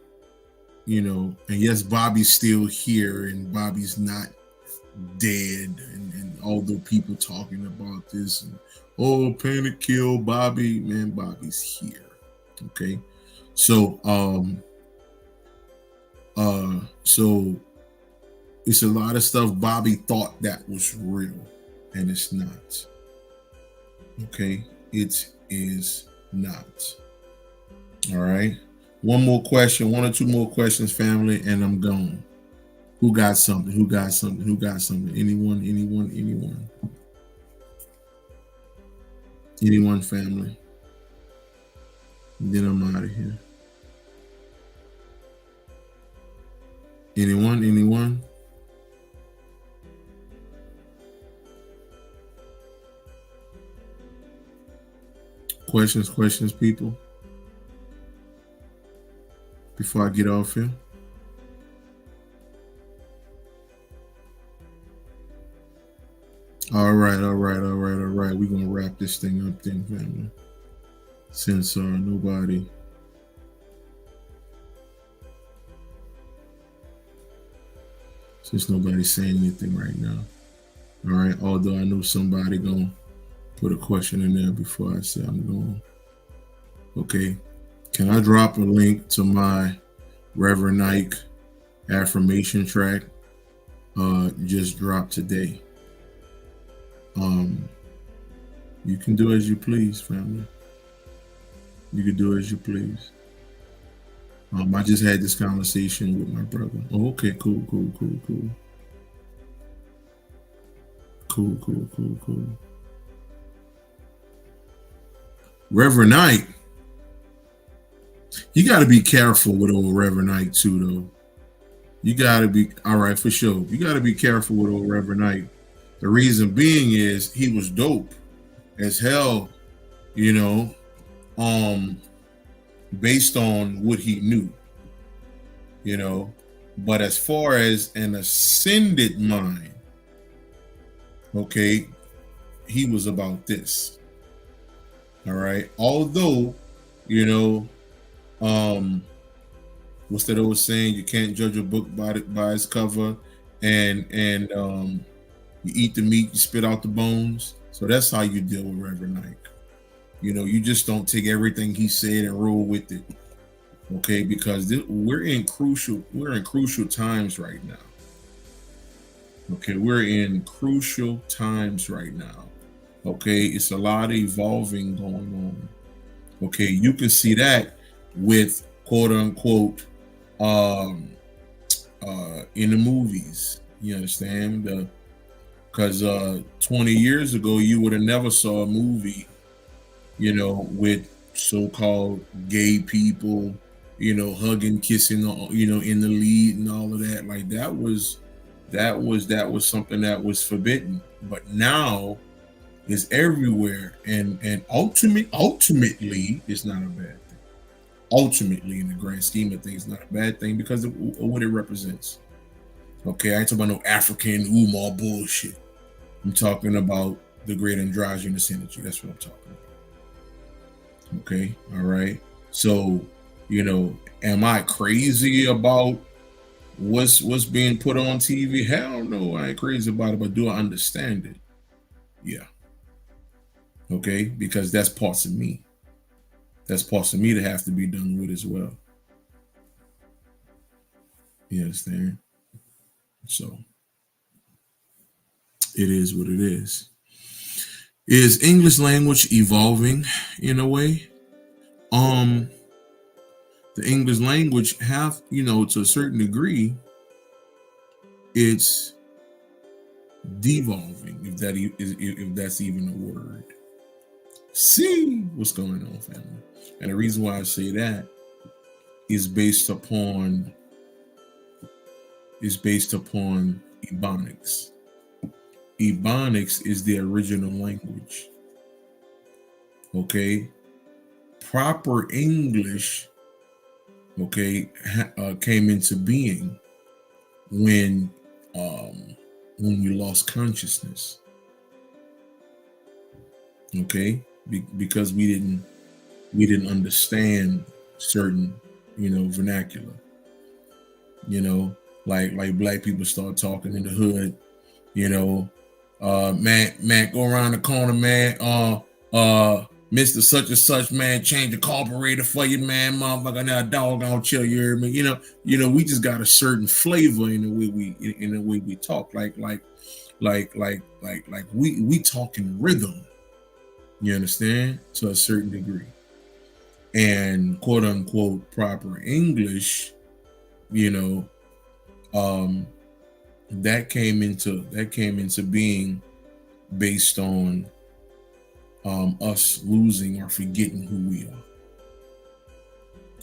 yes, Bobby's still here, and Bobby's not dead, and although people talking about this and panic kill Bobby, man, Bobby's here. Okay, so it's a lot of stuff Bobby thought that was real, and it's not. Okay, it is not. All right, one or two more questions, family, and I'm gone. Who got something? Anyone? Anyone, family? And then I'm out of here. Anyone? Questions, people? Before I get off here. All right. We're gonna wrap this thing up then, family. Since nobody's saying anything right now. All right. Although I know somebody gonna put a question in there before I say I'm going. Okay. Can I drop a link to my Reverend Ike affirmation track? Just dropped today. You can do as you please, family. You can do as you please. I just had this conversation with my brother. Oh, okay, cool. Cool. Reverend Ike, you got to be careful with old Reverend Ike too, though. You got to be, all right, for sure. You got to be careful with old Reverend Ike. The reason being is he was dope as hell, you know, based on what he knew, you know. But as far as an ascended mind, okay, he was about this. All right. Although, you know, what's that old saying? You can't judge a book by its cover, and you eat the meat, you spit out the bones. So that's how you deal with Reverend Ike. You know, you just don't take everything he said and roll with it. Okay, because we're in crucial times right now. Okay, we're in crucial times right now. Okay, it's a lot of evolving going on. Okay, you can see that with quote unquote in the movies. You understand? Because 20 years ago you would have never saw a movie, you know, with so-called gay people, you know, hugging, kissing, you know, in the lead and all of that. Like that was something that was forbidden. But now it's everywhere, and ultimately it's not a bad thing. Ultimately, in the grand scheme of things, not a bad thing because of what it represents. Okay, I ain't talking about no African Umar bullshit. I'm talking about the great androgynous energy. That's what I'm talking about. Okay, all right. So, you know, am I crazy about what's being put on TV? Hell no, I ain't crazy about it, but do I understand it? Yeah. Okay, because that's parts of me. That's parts of me that have to be done with as well. You understand? So it is what it is. Is English language evolving in a way? The English language have, you know, to a certain degree, it's devolving, if that's even a word. See what's going on, family. And the reason why I say that is based upon Ebonics. Ebonics is the original language. Okay, proper English, okay, came into being when we lost consciousness. Okay, because we didn't understand certain, you know, vernacular. You know, like black people start talking in the hood. You know, man, go around the corner, man. Mr. Such and Such, man, change the carburetor for you, man, motherfucker. Now, dog, I'll chill you, hear me. You know, we just got a certain flavor in the way we talk, like we talk in rhythm. You understand? To a certain degree, and quote unquote proper English, you know, that came into being based on us losing or forgetting who we are.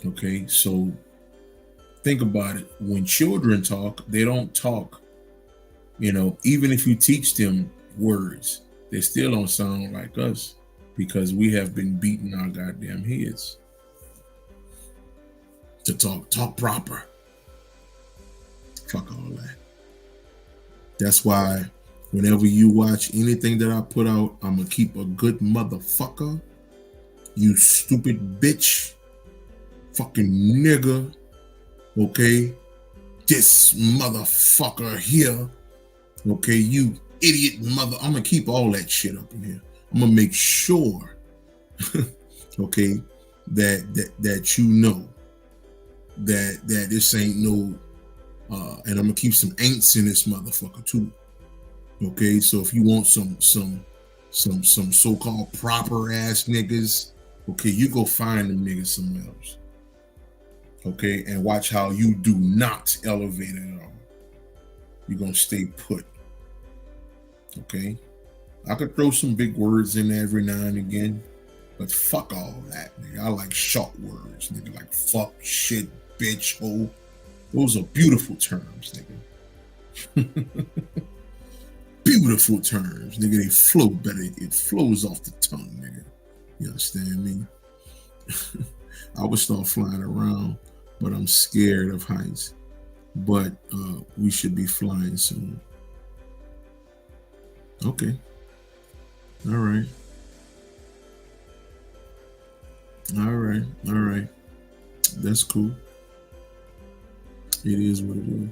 Okay, so think about it. When children talk, they don't talk, you know, even if you teach them words, they still don't sound like us because we have been beating our goddamn heads to talk proper. Fuck all that. That's why whenever you watch anything that I put out, I'm gonna keep a good motherfucker. You stupid bitch. Fucking nigga. Okay? This motherfucker here. Okay, you idiot mother. I'm gonna keep all that shit up in here. I'm gonna make sure, okay, that you know that this ain't no and I'm gonna keep some ain'ts in this motherfucker too. Okay, so if you want some so-called proper ass niggas, okay, you go find them niggas somewhere else. Okay, and watch how you do not elevate at all. You're gonna stay put. Okay, I could throw some big words in there every now and again, but fuck all that, nigga. I like short words, nigga, like fuck, shit, bitch, hoe. Those are beautiful terms, nigga. Beautiful terms, nigga. They flow better. It flows off the tongue, nigga. You understand me? I would start flying around, but I'm scared of heights. But we should be flying soon. Okay. All right. All right. All right. That's cool. It is what it is.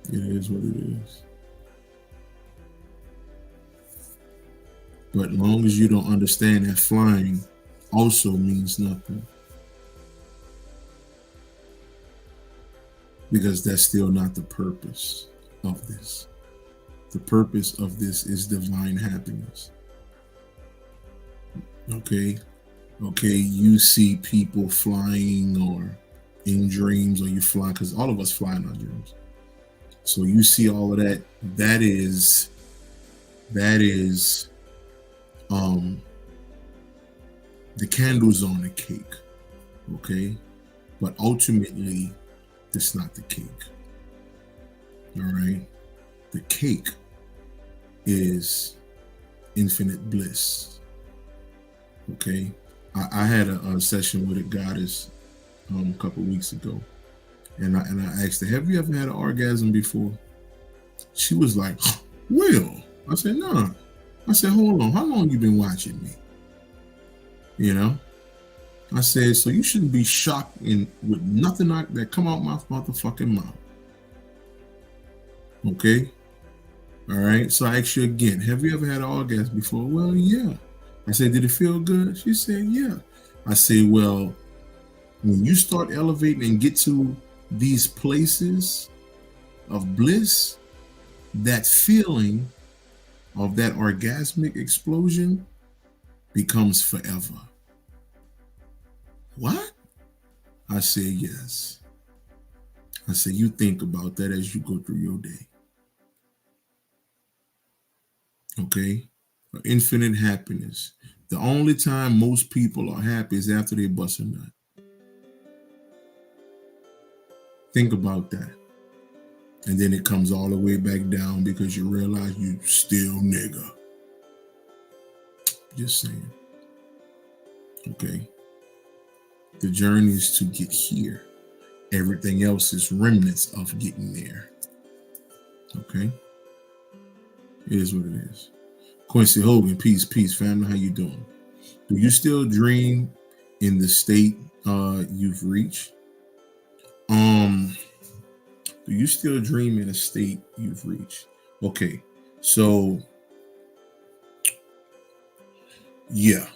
It is what it is. But as long as you don't understand that flying also means nothing, because that's still not the purpose of this. The purpose of this is divine happiness. Okay? Okay, you see people flying or in dreams, or you fly, because all of us fly in our dreams. So you see all of that. That is the candles on the cake. Okay? But ultimately, it's not the cake. All right? The cake is infinite bliss. Okay? I had a session with a goddess a couple weeks ago, and I asked her, "Have you ever had an orgasm before?" She was like, "Well," I said, "Nah." I said, "Hold on, how long you been watching me?" You know, I said, "So you shouldn't be shocked with nothing that come out my motherfucking mouth." Okay, all right. So I asked you again, "Have you ever had an orgasm before?" "Well, yeah." I said, "Did it feel good?" She said, "Yeah." I said, "Well, when you start elevating and get to these places of bliss, that feeling of that orgasmic explosion becomes forever." "What?" I said, "Yes." I said, "You think about that as you go through your day." Okay? Infinite happiness. The only time most people are happy is after they bust a nut. Think about that. And then it comes all the way back down because you realize you still nigga. Just saying. Okay? The journey is to get here. Everything else is remnants of getting there. Okay? It is what it is. Quincy Hogan, peace, family. How you doing? Do you still dream in the state you've reached? Do you still dream in a state you've reached? Okay, so yeah.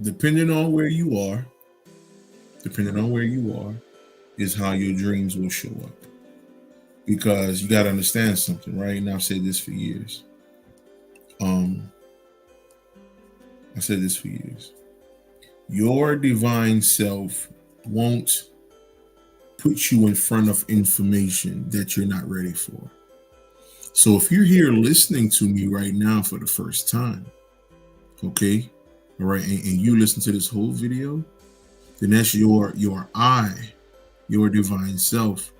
Depending on where you are, is how your dreams will show up. Because you got to understand something, right? And I've said this for years. Your divine self won't put you in front of information that you're not ready for. So if you're here listening to me right now for the first time, okay, all right, and you listen to this whole video, then that's your divine self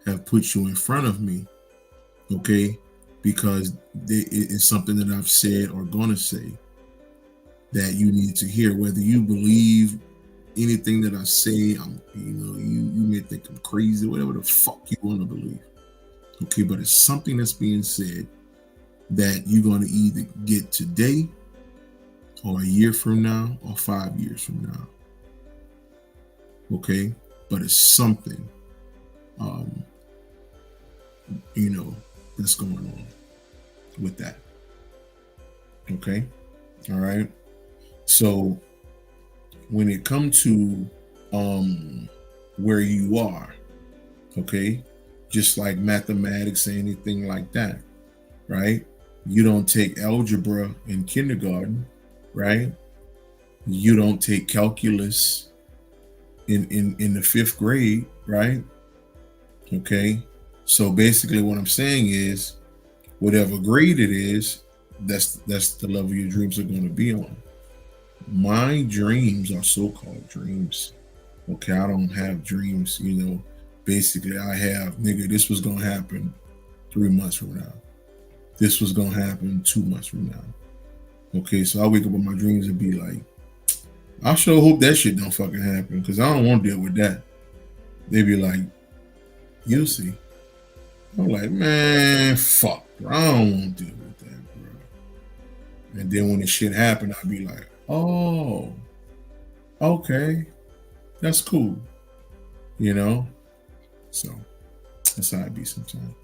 have put you in front of me, okay, because it's something that I've said or gonna say that you need to hear. Whether you believe anything that I say, you may think I'm crazy, whatever the fuck you want to believe. Okay, but it's something that's being said that you're going to either get today or a year from now or 5 years from now. Okay, but it's something, that's going on with that. Okay, all right. So when it comes to where you are, okay, just like mathematics or anything like that, right? You don't take algebra in kindergarten, right? You don't take calculus in the 5th grade, right? Okay. So basically what I'm saying is whatever grade it is, that's the level your dreams are going to be on. My dreams are so-called dreams. Okay, I don't have dreams, basically I have, nigga, this was gonna happen 3 months from now. This was gonna happen 2 months from now. Okay, so I wake up with my dreams and be like, I sure hope that shit don't fucking happen because I don't want to deal with that. They be like, you'll see. I'm like, man, fuck, bro. I don't want to deal with that, bro. And then when the shit happened, I'd be like, oh, okay, that's cool. So that's how I be sometimes.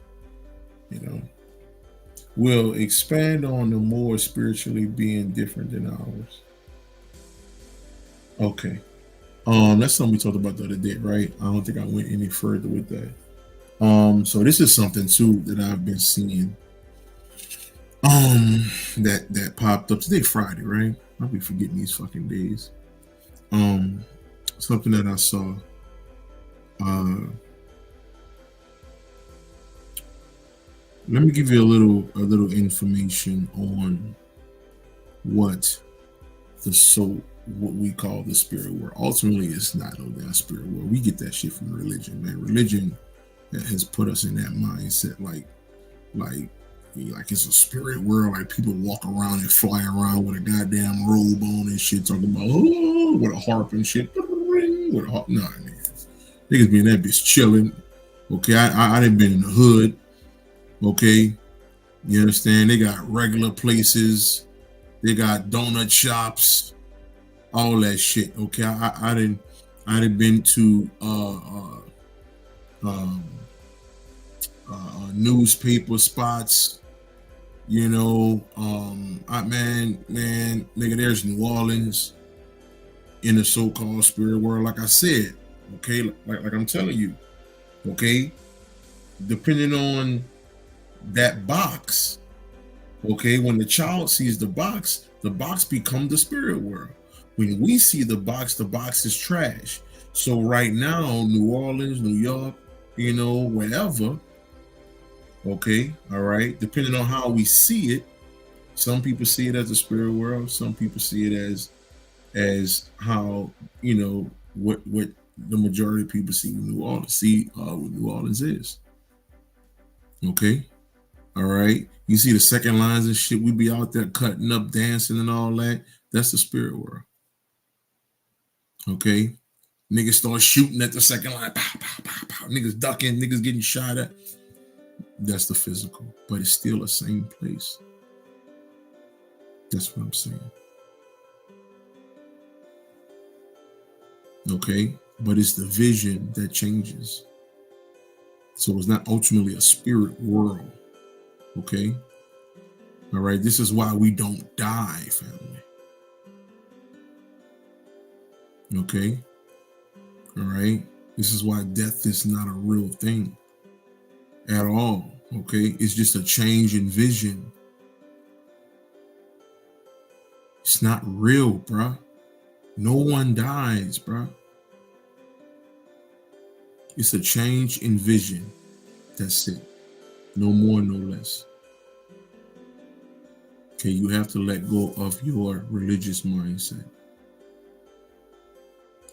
We'll expand on the more spiritually being different than ours. Okay. That's something we talked about the other day, right? I don't think I went any further with that. So this is something too that I've been seeing. That popped up today, Friday, right? I'll be forgetting these fucking days. Something that I saw. Let me give you a little information on what what we call the spirit world. Ultimately, it's not no damn spirit world. We get that shit from religion, man. Religion that has put us in that mindset, like it's a spirit world. Like people walk around and fly around with a goddamn robe on and shit, talking about with a harp and shit. With a harp, nah, niggas be in that bitch chilling. Okay, I done been in the hood. Okay, you understand? They got regular places. They got donut shops, all that shit. Okay, I didn't been to newspaper spots. Nigga, there's New Orleans in the so-called spirit world. Like I said, okay, like I'm telling you, okay, depending on that box, okay, when the child sees the box becomes the spirit world. When we see the box is trash. So right now, New Orleans, New York, wherever, okay, all right, depending on how we see it, some people see it as a spirit world, some people see it as how, what the majority of people see New Orleans, what New Orleans is. Okay. All right. You see the second lines and shit, we be out there cutting up, dancing and all that. That's the spirit world. Okay. Niggas start shooting at the second line. Pow, pow, pow, pow. Niggas ducking, niggas getting shot at. That's the physical, but it's still the same place. That's what I'm saying. Okay. But it's the vision that changes. So it's not ultimately a spirit world. Okay. All right. This is why we don't die, family. Okay. All right. This is why death is not a real thing at all. Okay. It's just a change in vision. It's not real, bruh. No one dies, bruh. It's a change in vision. That's it. No more, no less. Okay, you have to let go of your religious mindset.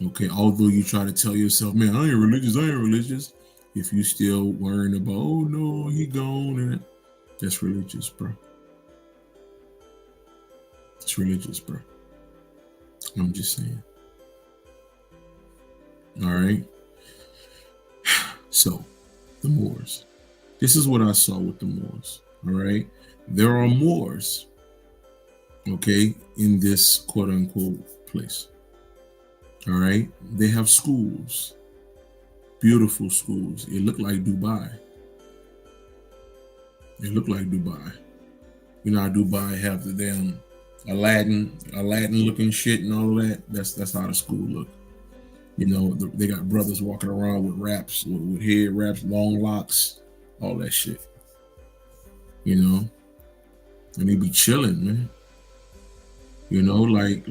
Okay, although you try to tell yourself, man, I ain't religious. If you still worrying about, oh no, he gone, and that's religious, bro. It's religious, bro. I'm just saying. All right. So, the Moors. This is what I saw with the Moors. All right. There are Moors, okay, in this quote unquote place. All right. They have schools, beautiful schools. It looked like Dubai. It looked like Dubai. You know how Dubai have the damn Aladdin looking shit and all that. That's how the school look. You know, they got brothers walking around with wraps, with hair wraps, long locks, all that shit. You know, and they be chilling, man. You know, like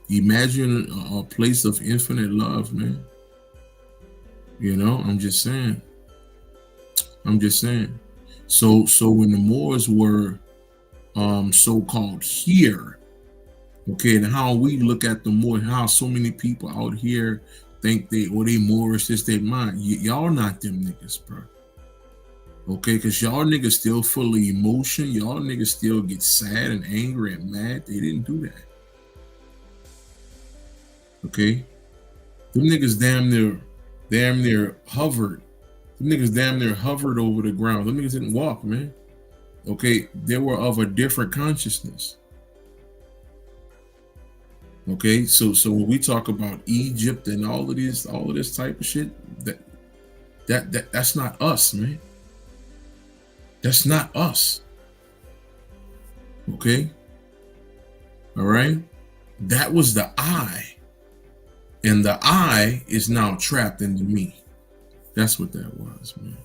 imagine a place of infinite love, man. You know, I'm just saying. So when the Moors were so-called here, okay, and how we look at the Moors, how so many people out here think they Moorish, this, they mind. Y'all not them niggas, bro. Okay, because y'all niggas still full of emotion. Y'all niggas still get sad and angry and mad. They didn't do that. Okay? Them niggas damn near hovered. Them niggas damn near hovered over the ground. Them niggas didn't walk, man. Okay? They were of a different consciousness. Okay? So when we talk about Egypt and all of this type of shit, that's not us, man. That's not us. Okay? All right? That was the I. And the I is now trapped into me. That's what that was, man.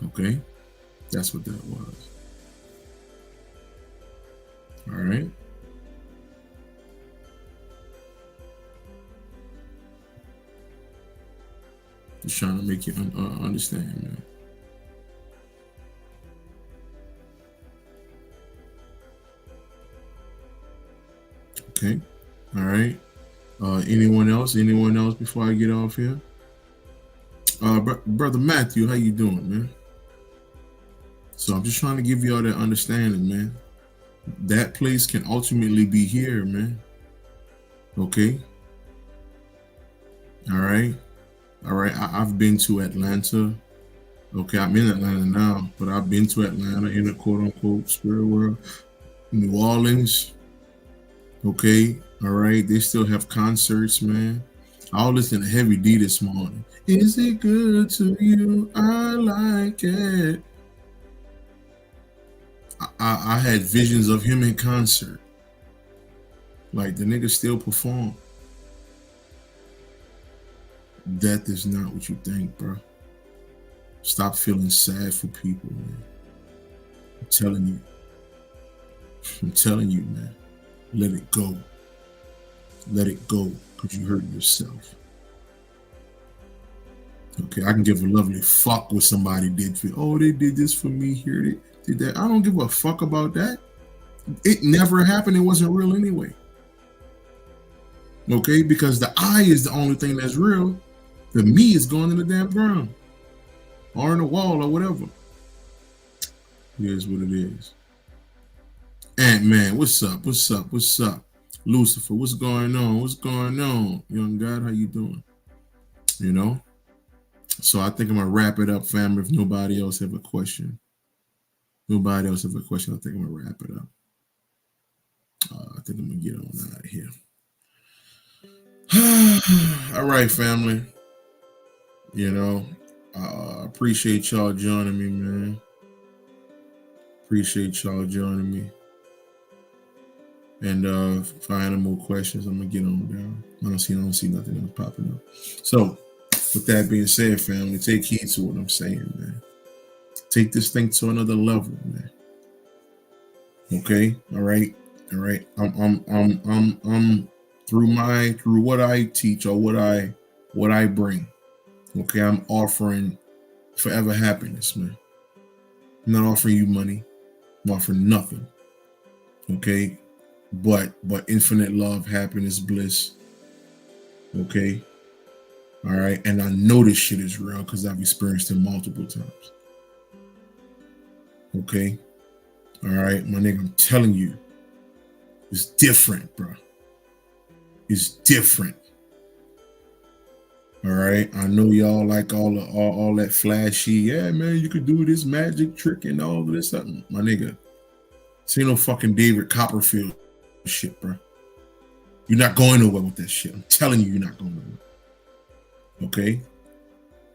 Okay? That's what that was. All right? Just trying to make you understand, man. Okay. All right. Anyone else before I get off here? Brother Matthew, how you doing, man? So I'm just trying to give you all that understanding, man. That place can ultimately be here, man. Okay. All right. I've been to Atlanta. Okay, I'm in Atlanta now, but I've been to Atlanta in the quote unquote spirit world. New Orleans. Okay, all right. They still have concerts, man. I was listening to Heavy D this morning. Is it good to you? I like it. I had visions of him in concert. Like the nigga still perform. Death is not what you think, bro. Stop feeling sad for people, man. I'm telling you, man. Let it go. Let it go, because you hurt yourself. Okay, I can give a lovely fuck what somebody did for you. Oh, they did this for me here. They did that. I don't give a fuck about that. It never happened. It wasn't real anyway. Okay, because the I is the only thing that's real. The me is going in the damn ground. Or in the wall or whatever. It is what it is. Ant-Man, what's up? Lucifer, what's going on? Young God, how you doing? You know? So I think I'm going to wrap it up, family, if nobody else have a question. I think I'm going to wrap it up. I think I'm going to get on out of here. All right, family. You know, appreciate y'all joining me, man. And if I have any more questions, I'm gonna get on down. I don't see nothing else popping up. So, with that being said, family, take heed to what I'm saying, man. Take this thing to another level, man. Okay, all right. I'm through what I teach or what I bring. Okay, I'm offering forever happiness, man. I'm not offering you money. I'm offering nothing. Okay, but infinite love, happiness, bliss. Okay, all right. And I know this shit is real because I've experienced it multiple times. Okay, all right, my nigga. I'm telling you, it's different, bro. It's different. All right, I know y'all like all that flashy. Yeah, man, you could do this magic trick and all of this something. My nigga, this ain't no fucking David Copperfield shit, bro. You're not going nowhere with that shit. I'm telling you, you're not going nowhere. Okay.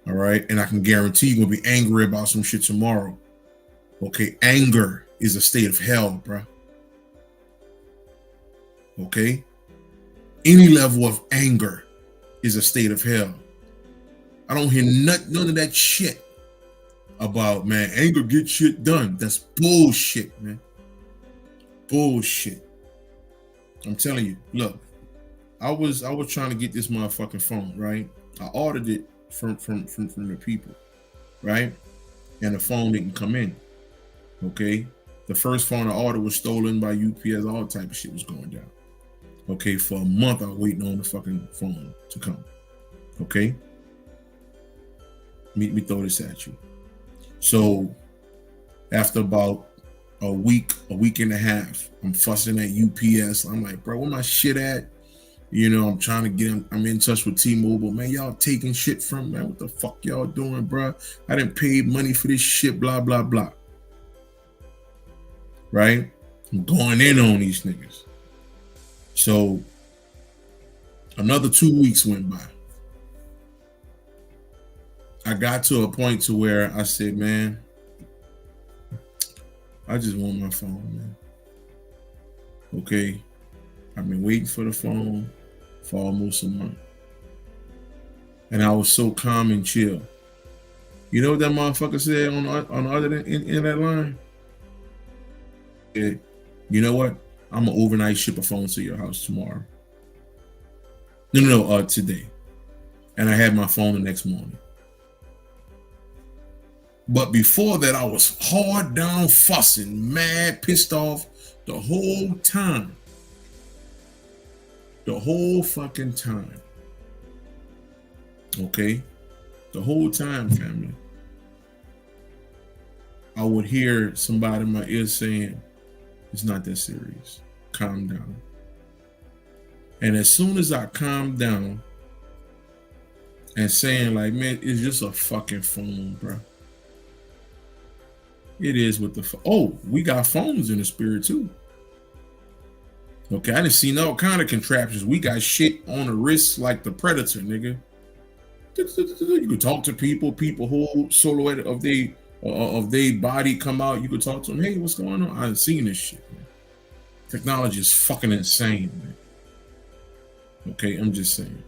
All right. And I can guarantee you're going to be angry about some shit tomorrow. Okay. Anger is a state of hell, bro. Okay. Any level of anger is a state of hell. I don't hear none of that shit about, man, anger gets shit done. That's bullshit, man. Bullshit. I'm telling you, look, I was trying to get this motherfucking phone, right? I ordered it from the people, right? And the phone didn't come in. Okay. The first phone I ordered was stolen by UPS, all type of shit was going down. Okay, for a month I was waiting on the fucking phone to come. Okay. Let me throw this at you. So after about a week and a half, I'm fussing at UPS. I'm like, bro, where my shit at? You know, I'm trying to get I'm in touch with T-Mobile. Man, y'all taking shit from, man. What the fuck y'all doing, bro? I didn't pay money for this shit, blah, blah, blah. Right? I'm going in on these niggas. So another 2 weeks went by. I got to a point to where I said, man, I just want my phone, man. Okay. I've been waiting for the phone for almost a month. And I was so calm and chill. You know what that motherfucker said on the other end in that line? Yeah. You know what? I'm gonna overnight ship a phone to your house tomorrow. No, today. And I had my phone the next morning. But before that, I was hard down, fussing, mad, pissed off the whole time. The whole fucking time. Okay? The whole time, family. I would hear somebody in my ear saying, it's not that serious. Calm down. And as soon as I calmed down and saying like, man, it's just a fucking phone, bro. It is with the oh, we got phones in the spirit too. Okay, I didn't see all kind of contraptions. We got shit on the wrist like the Predator, nigga. You could talk to people. People whole silhouette of they body come out. You could talk to them. Hey, what's going on? I've seen this shit, man. Technology is fucking insane, man. Okay, I'm just saying.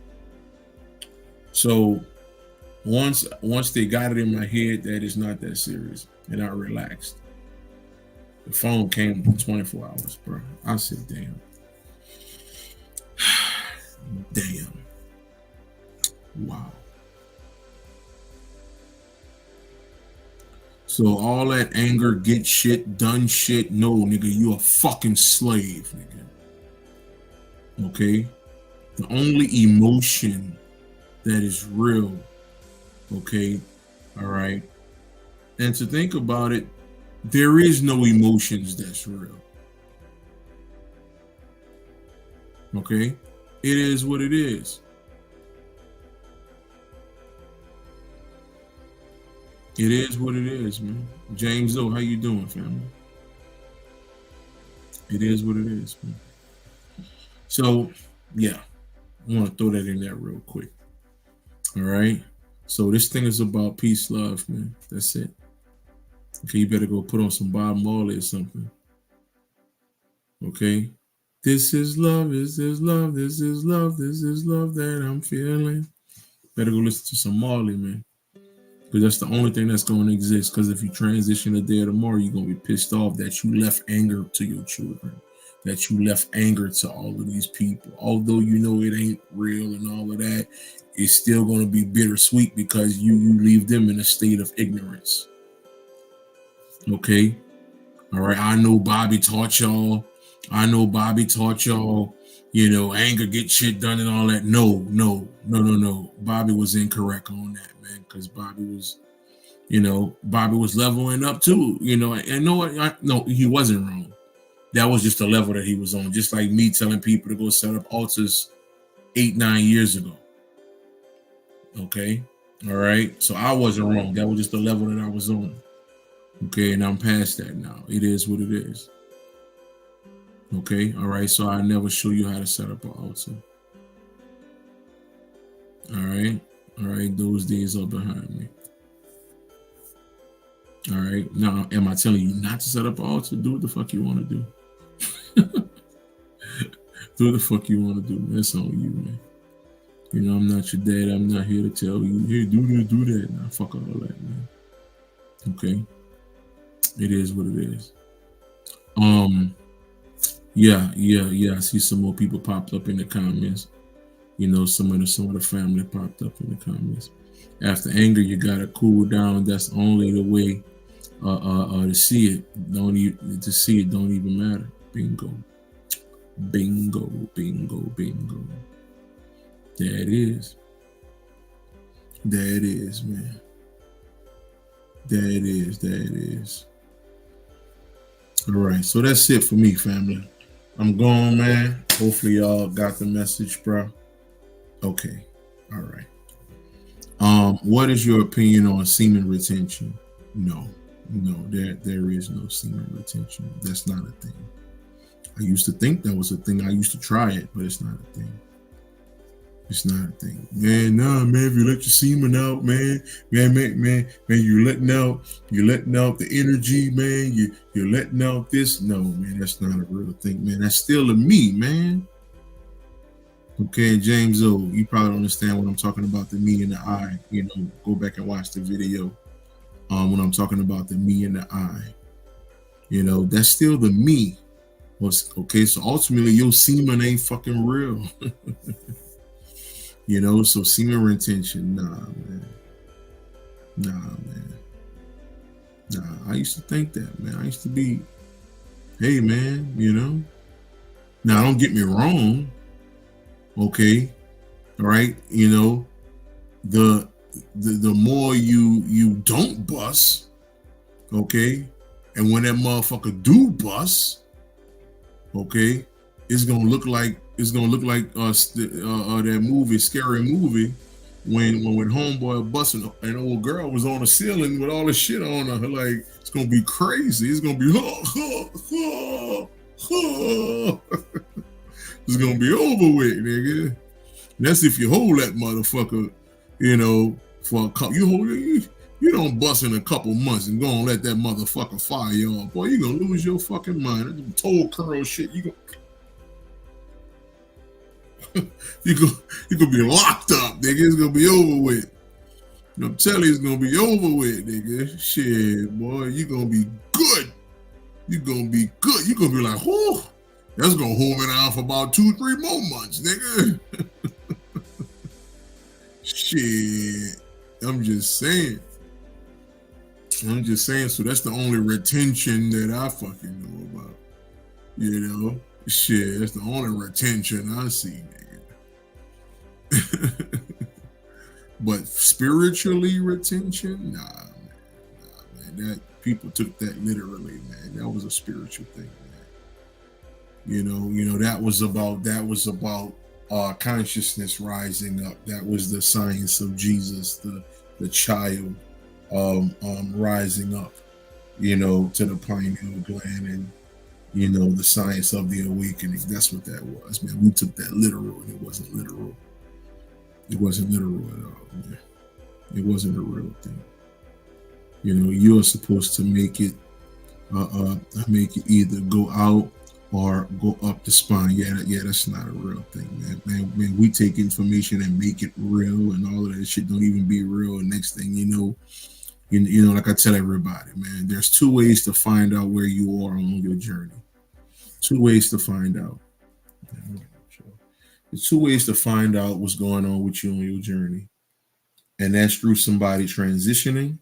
So once they got it in my head that it's not that serious, and I relaxed. The phone came in 24 hours, bro. I said, damn. Damn. Wow. So all that anger, get shit, done shit. No, nigga, you a fucking slave, nigga. Okay? The only emotion that is real, okay? All right? And to think about it, there is no emotions that's real. Okay? It is what it is. It is what it is, man. James O, how you doing, family? It is what it is, man. So, yeah. I want to throw that in there real quick. All right? So this thing is about peace, love, man. That's it. Okay, you better go put on some Bob Marley or something. Okay? This is love, this is love, this is love, this is love that I'm feeling. Better go listen to some Marley, man. Because that's the only thing that's going to exist. Because if you transition a day or tomorrow, you're going to be pissed off that you left anger to your children. That you left anger to all of these people. Although you know it ain't real and all of that, it's still going to be bittersweet because you leave them in a state of ignorance. Okay? All right, I know Bobby taught y'all. You know, anger, get shit done and all that. No. Bobby was incorrect on that, man, because Bobby was leveling up too, you know. And no, he wasn't wrong. That was just the level that he was on. Just like me telling people to go set up altars 8-9 years ago. Okay, all right. So I wasn't wrong. That was just the level that I was on. Okay, and I'm past that now. It is what it is. Okay, all right. So I never show you how to set up an altar. All right. All right, those days are behind me. All right, now am I telling you not to set up an altar? Do what the fuck you want to do. Do what the fuck you want to do, man. That's on you, man. You know, I'm not your dad. I'm not here to tell you, hey, do this, do that. Nah, fuck all that, man. Okay, it is what it is. Yeah. I see some more people popped up in the comments. You know, some of the family popped up in the comments. After anger, you gotta cool down. That's only the way to see it. Don't even to see it. Don't even matter. Bingo, bingo, bingo, bingo. There it is. There it is, man. There it is. There it is. All right, so that's it for me, family. I'm gone, man. Hopefully y'all got the message, bro. Okay. All right. What is your opinion on semen retention? No, there is no semen retention. That's not a thing. I used to think that was a thing. I used to try it, but it's not a thing. It's not a thing. Man, nah, man, if you let your semen out, man, you're letting out the energy, man. You're letting out this. No, man, that's not a real thing, man. That's still a me, man. Okay, James O, you probably don't understand what I'm talking about, the me and the I. You know, go back and watch the video. When I'm talking about the me and the I. You know, that's still the me. Okay, so ultimately your semen ain't fucking real. You know, so semen retention, nah, man. Nah, I used to think that, man. I used to be, hey, man, you know. Now, don't get me wrong. Okay, all right, you know, the more you don't bust, okay, and when that motherfucker do bust, okay, it's gonna look like that movie, scary movie, when homeboy busting an old girl was on the ceiling with all the shit on her. Like, it's gonna be crazy. It's gonna be it's gonna be over with, nigga. And that's if you hold that motherfucker, you know, for a couple. You don't bust in a couple months and go and let that motherfucker fire you up. Boy, you gonna lose your fucking mind. That toe curl shit. You gonna be locked up, nigga. It's gonna be over with. I'm telling you, it's gonna be over with, nigga. Shit, boy, you gonna be good. You gonna be good. You gonna be like, whoo. That's gonna hold me down for about 2-3 more months, nigga. Shit. I'm just saying. So that's the only retention that I fucking know about. You know? Shit, that's the only retention I see, nigga. But spiritually retention? Nah, man. That people took that literally, man. That was a spiritual thing. You know, that was about consciousness rising up. That was the science of Jesus, the child rising up, you know, to the pineal gland, and you know, the science of the awakening. That's what that was, man. We took that literal, and it wasn't literal. It wasn't literal at all, man. It wasn't a real thing. You know, you're supposed to make it either go out or go up the spine. Yeah, that's not a real thing, man. We take information and make it real, and all of that shit don't even be real. And next thing you know, like I tell everybody, man, there's 2 ways to find out where you are on your journey. 2 ways to find out. There's 2 ways to find out what's going on with you on your journey, and that's through somebody transitioning,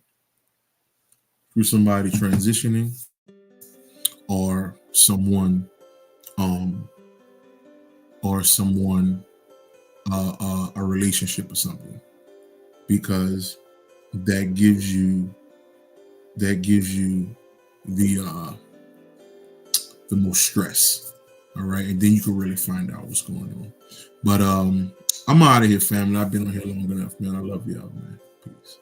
or someone a relationship or something, because that gives you the most stress. All right, and then you can really find out what's going on. But I'm out of here, family. I've been on here long enough, man. I love y'all, man. Peace.